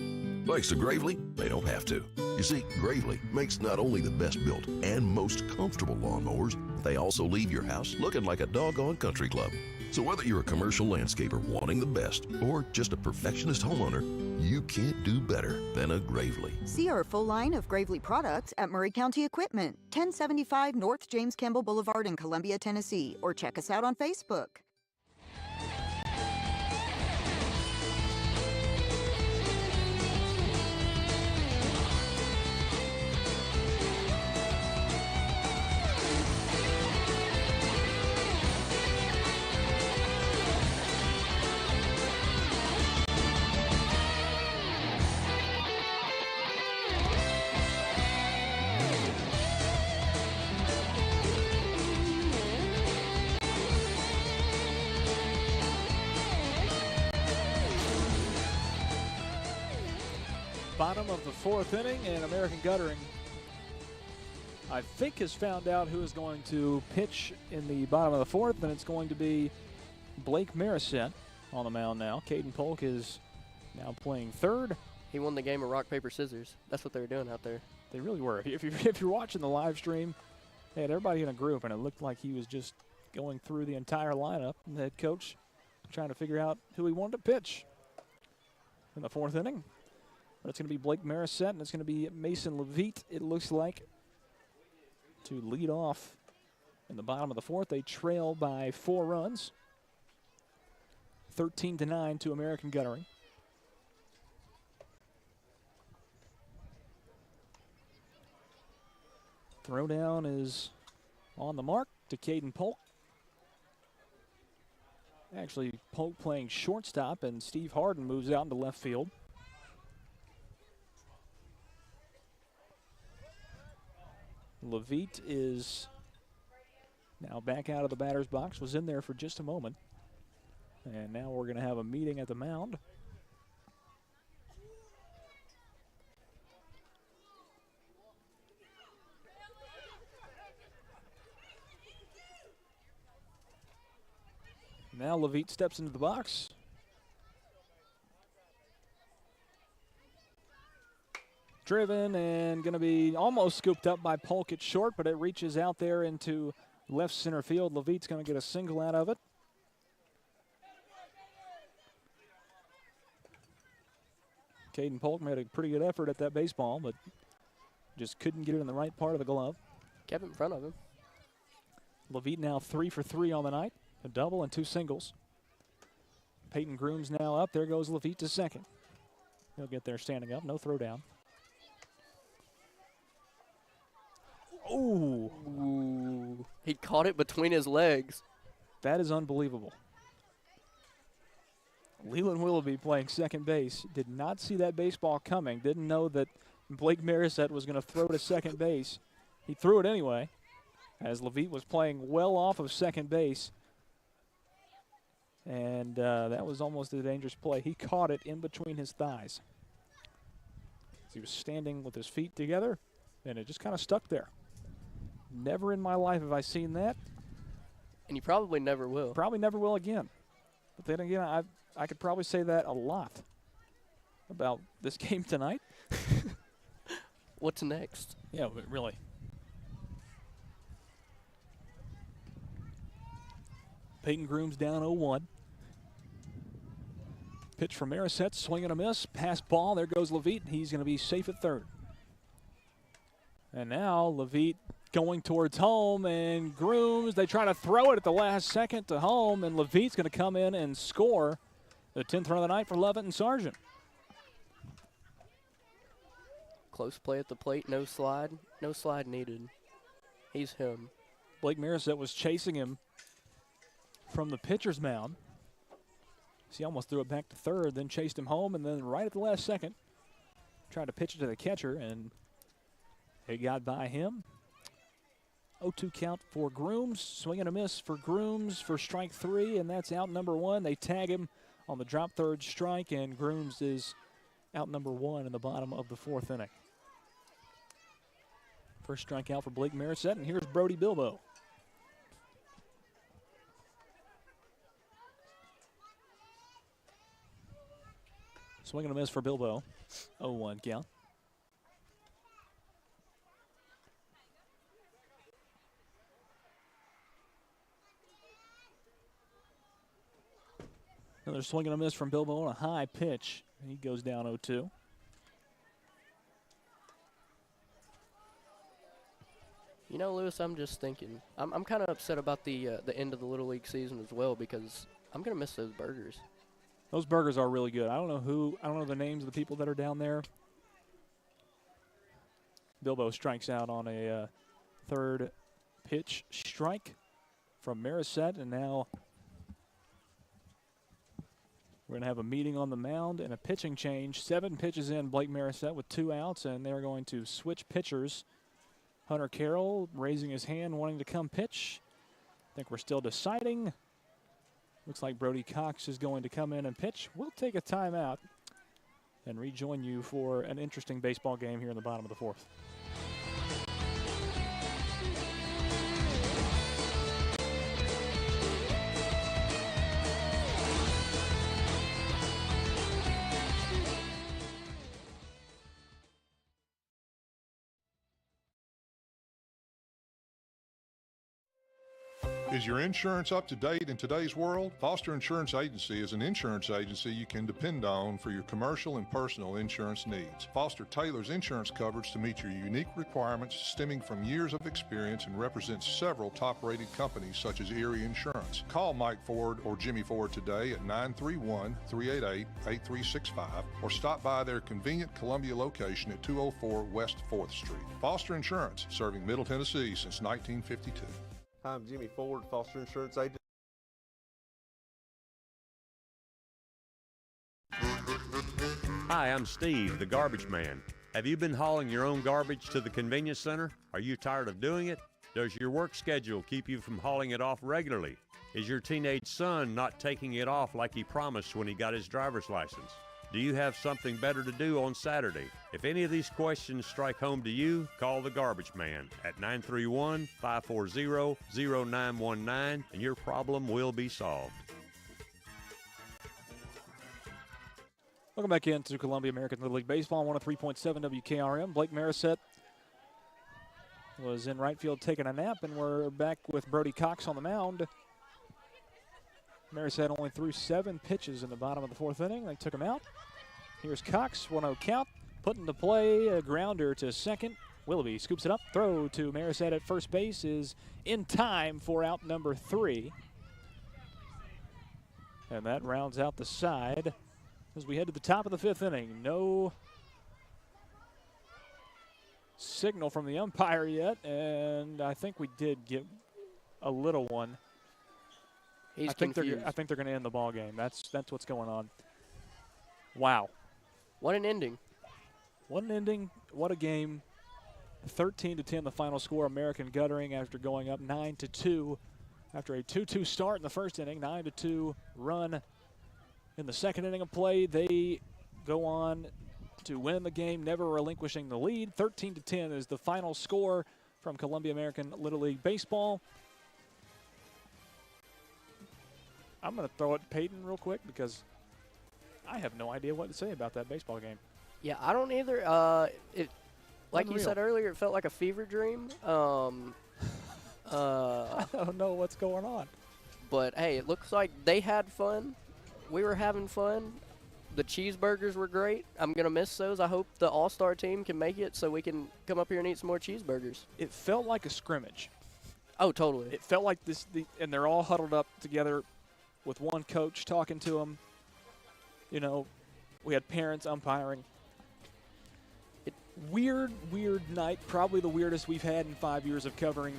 Thanks to Gravely, they don't have to. You see, Gravely makes not only the best built and most comfortable lawnmowers, they also leave your house looking like a doggone country club. So whether you're a commercial landscaper wanting the best or just a perfectionist homeowner, you can't do better than a Gravely. See our full line of Gravely products at Murray County Equipment, 1075 North James Campbell Boulevard in Columbia, Tennessee, or check us out on Facebook. Bottom of the fourth inning, and American Guttering, I think, has found out who is going to pitch in the bottom of the fourth, and it's going to be Blake Marisette on the mound now. Caden Polk is now playing third. He won the game of rock, paper, scissors. That's what they were doing out there. They really were. If you're watching the live stream, they had everybody in a group, and it looked like he was just going through the entire lineup. And the head coach trying to figure out who he wanted to pitch in the fourth inning. But it's going to be Blake Marisette, and it's going to be Mason Levitt, it looks like, to lead off in the bottom of the fourth. They trail by 4 runs, 13-9 to American Guttering. Throwdown is on the mark to Caden Polk. Actually, Polk playing shortstop, and Steve Harden moves out into left field. Levitt is now back out of the batter's box, was in there for just a moment. And now we're going to have a meeting at the mound. Now Levitt steps into the box. Driven and going to be almost scooped up by Polk at short, but it reaches out there into left center field. Levitt's going to get a single out of it. Caden Polk made a pretty good effort at that baseball, but just couldn't get it in the right part of the glove. Kept it in front of him. Levitt now 3 for 3 on the night. A double and 2 singles. Peyton Grooms now up. There goes Levitt to second. He'll get there standing up. No throw down. Ooh. He caught it between his legs. That is unbelievable. Leland Willoughby playing second base. Did not see that baseball coming. Didn't know that Blake Marisette was going to throw to second base. He threw it anyway, as Levitt was playing well off of second base. And that was almost a dangerous play. He caught it in between his thighs. He was standing with his feet together, and it just kind of stuck there. Never in my life have I seen that. And you probably never will. Probably never will again. But then again, I could probably say that a lot about this game tonight. What's next? Yeah, but really. Peyton Grooms down 0-1. Pitch from Marisette, swing and a miss. Pass ball, there goes Levitt. He's going to be safe at third. And now Levitt going towards home, and Grooms, they try to throw it at the last second to home, and Levitt's going to come in and score the 10th run of the night for Levitt and Sargent. Close play at the plate, no slide. No slide needed. He's him. Blake Marisette was chasing him from the pitcher's mound. So he almost threw it back to third, then chased him home, and then right at the last second, tried to pitch it to the catcher, and it got by him. 0-2 count for Grooms. Swing and a miss for Grooms for strike 3, and that's out number 1. They tag him on the drop third strike, and Grooms is out number 1 in the bottom of the 4th inning. First strikeout for Blake Marisette, and here's Brody Bilbo. Swing and a miss for Bilbo. 0-1 count. Another swing and a miss from Bilbo on a high pitch. He goes down 0-2. You know, Lewis, I'm just thinking. I'm kind of upset about the end of the Little League season as well, because I'm going to miss those burgers. Those burgers are really good. I don't know the names of the people that are down there. Bilbo strikes out on a third pitch strike from Marisette, and now we're going to have a meeting on the mound and a pitching change. 7 pitches in, Blake Marisette with 2 outs, and they're going to switch pitchers. Hunter Carroll raising his hand, wanting to come pitch. I think we're still deciding. Looks like Brody Cox is going to come in and pitch. We'll take a timeout. and rejoin you for an interesting baseball game here in the bottom of the fourth. Is your insurance up to date in today's world? Foster Insurance Agency is an insurance agency you can depend on for your commercial and personal insurance needs. Foster tailors insurance coverage to meet your unique requirements stemming from years of experience and represents several top-rated companies such as Erie Insurance. Call Mike Ford or Jimmy Ford today at 931-388-8365 or stop by their convenient Columbia location at 204 West 4th Street. Foster Insurance, serving Middle Tennessee since 1952. Hi, I'm Jimmy Ford, Foster Insurance Agent. Hi, I'm Steve, the garbage man. Have you been hauling your own garbage to the convenience center? Are you tired of doing it? Does your work schedule keep you from hauling it off regularly? Is your teenage son not taking it off like he promised when he got his driver's license? Do you have something better to do on Saturday? If any of these questions strike home to you, call the Garbage Man at 931-540-0919 and your problem will be solved. Welcome back into Columbia American Little League Baseball, 103.7 WKRM. Blake Marisette was in right field taking a nap, and we're back with Brody Cox on the mound. Marisette only threw 7 pitches in the bottom of the fourth inning. They took him out. Here's Cox, 1-0 count. Put into play, a grounder to second. Willoughby scoops it up. Throw to Marisette at first base is in time for out number 3. And that rounds out the side as we head to the top of the 5th inning. No signal from the umpire yet, and I think we did get a little one. He's confused. I think they're going to end the ball game. That's what's going on. Wow. What an ending. What an ending. What a game. 13-10 the final score. American guttering after going up 9-2 after a 2-2 start in the first inning. 9-2 run in the second inning of play. They go on to win the game, never relinquishing the lead. 13-10 is the final score from Columbia American Little League Baseball. I'm going to throw it to Peyton real quick because I have no idea what to say about that baseball game. Yeah, I don't either. Like you said earlier, it felt like a fever dream. I don't know what's going on. But, hey, it looks like they had fun. We were having fun. The cheeseburgers were great. I'm going to miss those. I hope the All-Star team can make it so we can come up here and eat some more cheeseburgers. It felt like a scrimmage. Oh, totally. It felt like this, and they're all huddled up together with one coach talking to them. You know, we had parents umpiring. Weird night, probably the weirdest we've had in 5 years of covering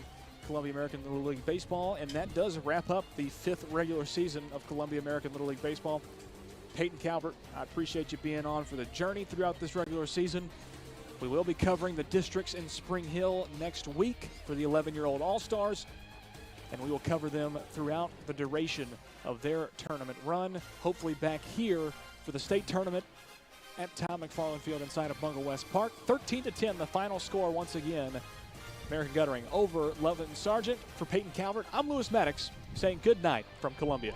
Columbia American Little League Baseball, and that does wrap up the 5th regular season of Columbia American Little League Baseball. Peyton Calvert, I appreciate you being on for the journey throughout this regular season. We will be covering the districts in Spring Hill next week for the 11-year-old All-Stars, and we will cover them throughout the duration of their tournament run, hopefully back here for the state tournament at Tom McFarland Field inside of Bungle West Park. 13-10, the final score once again. American Guttering over Loveland Sargent. For Peyton Calvert, I'm Lewis Maddox saying good night from Columbia.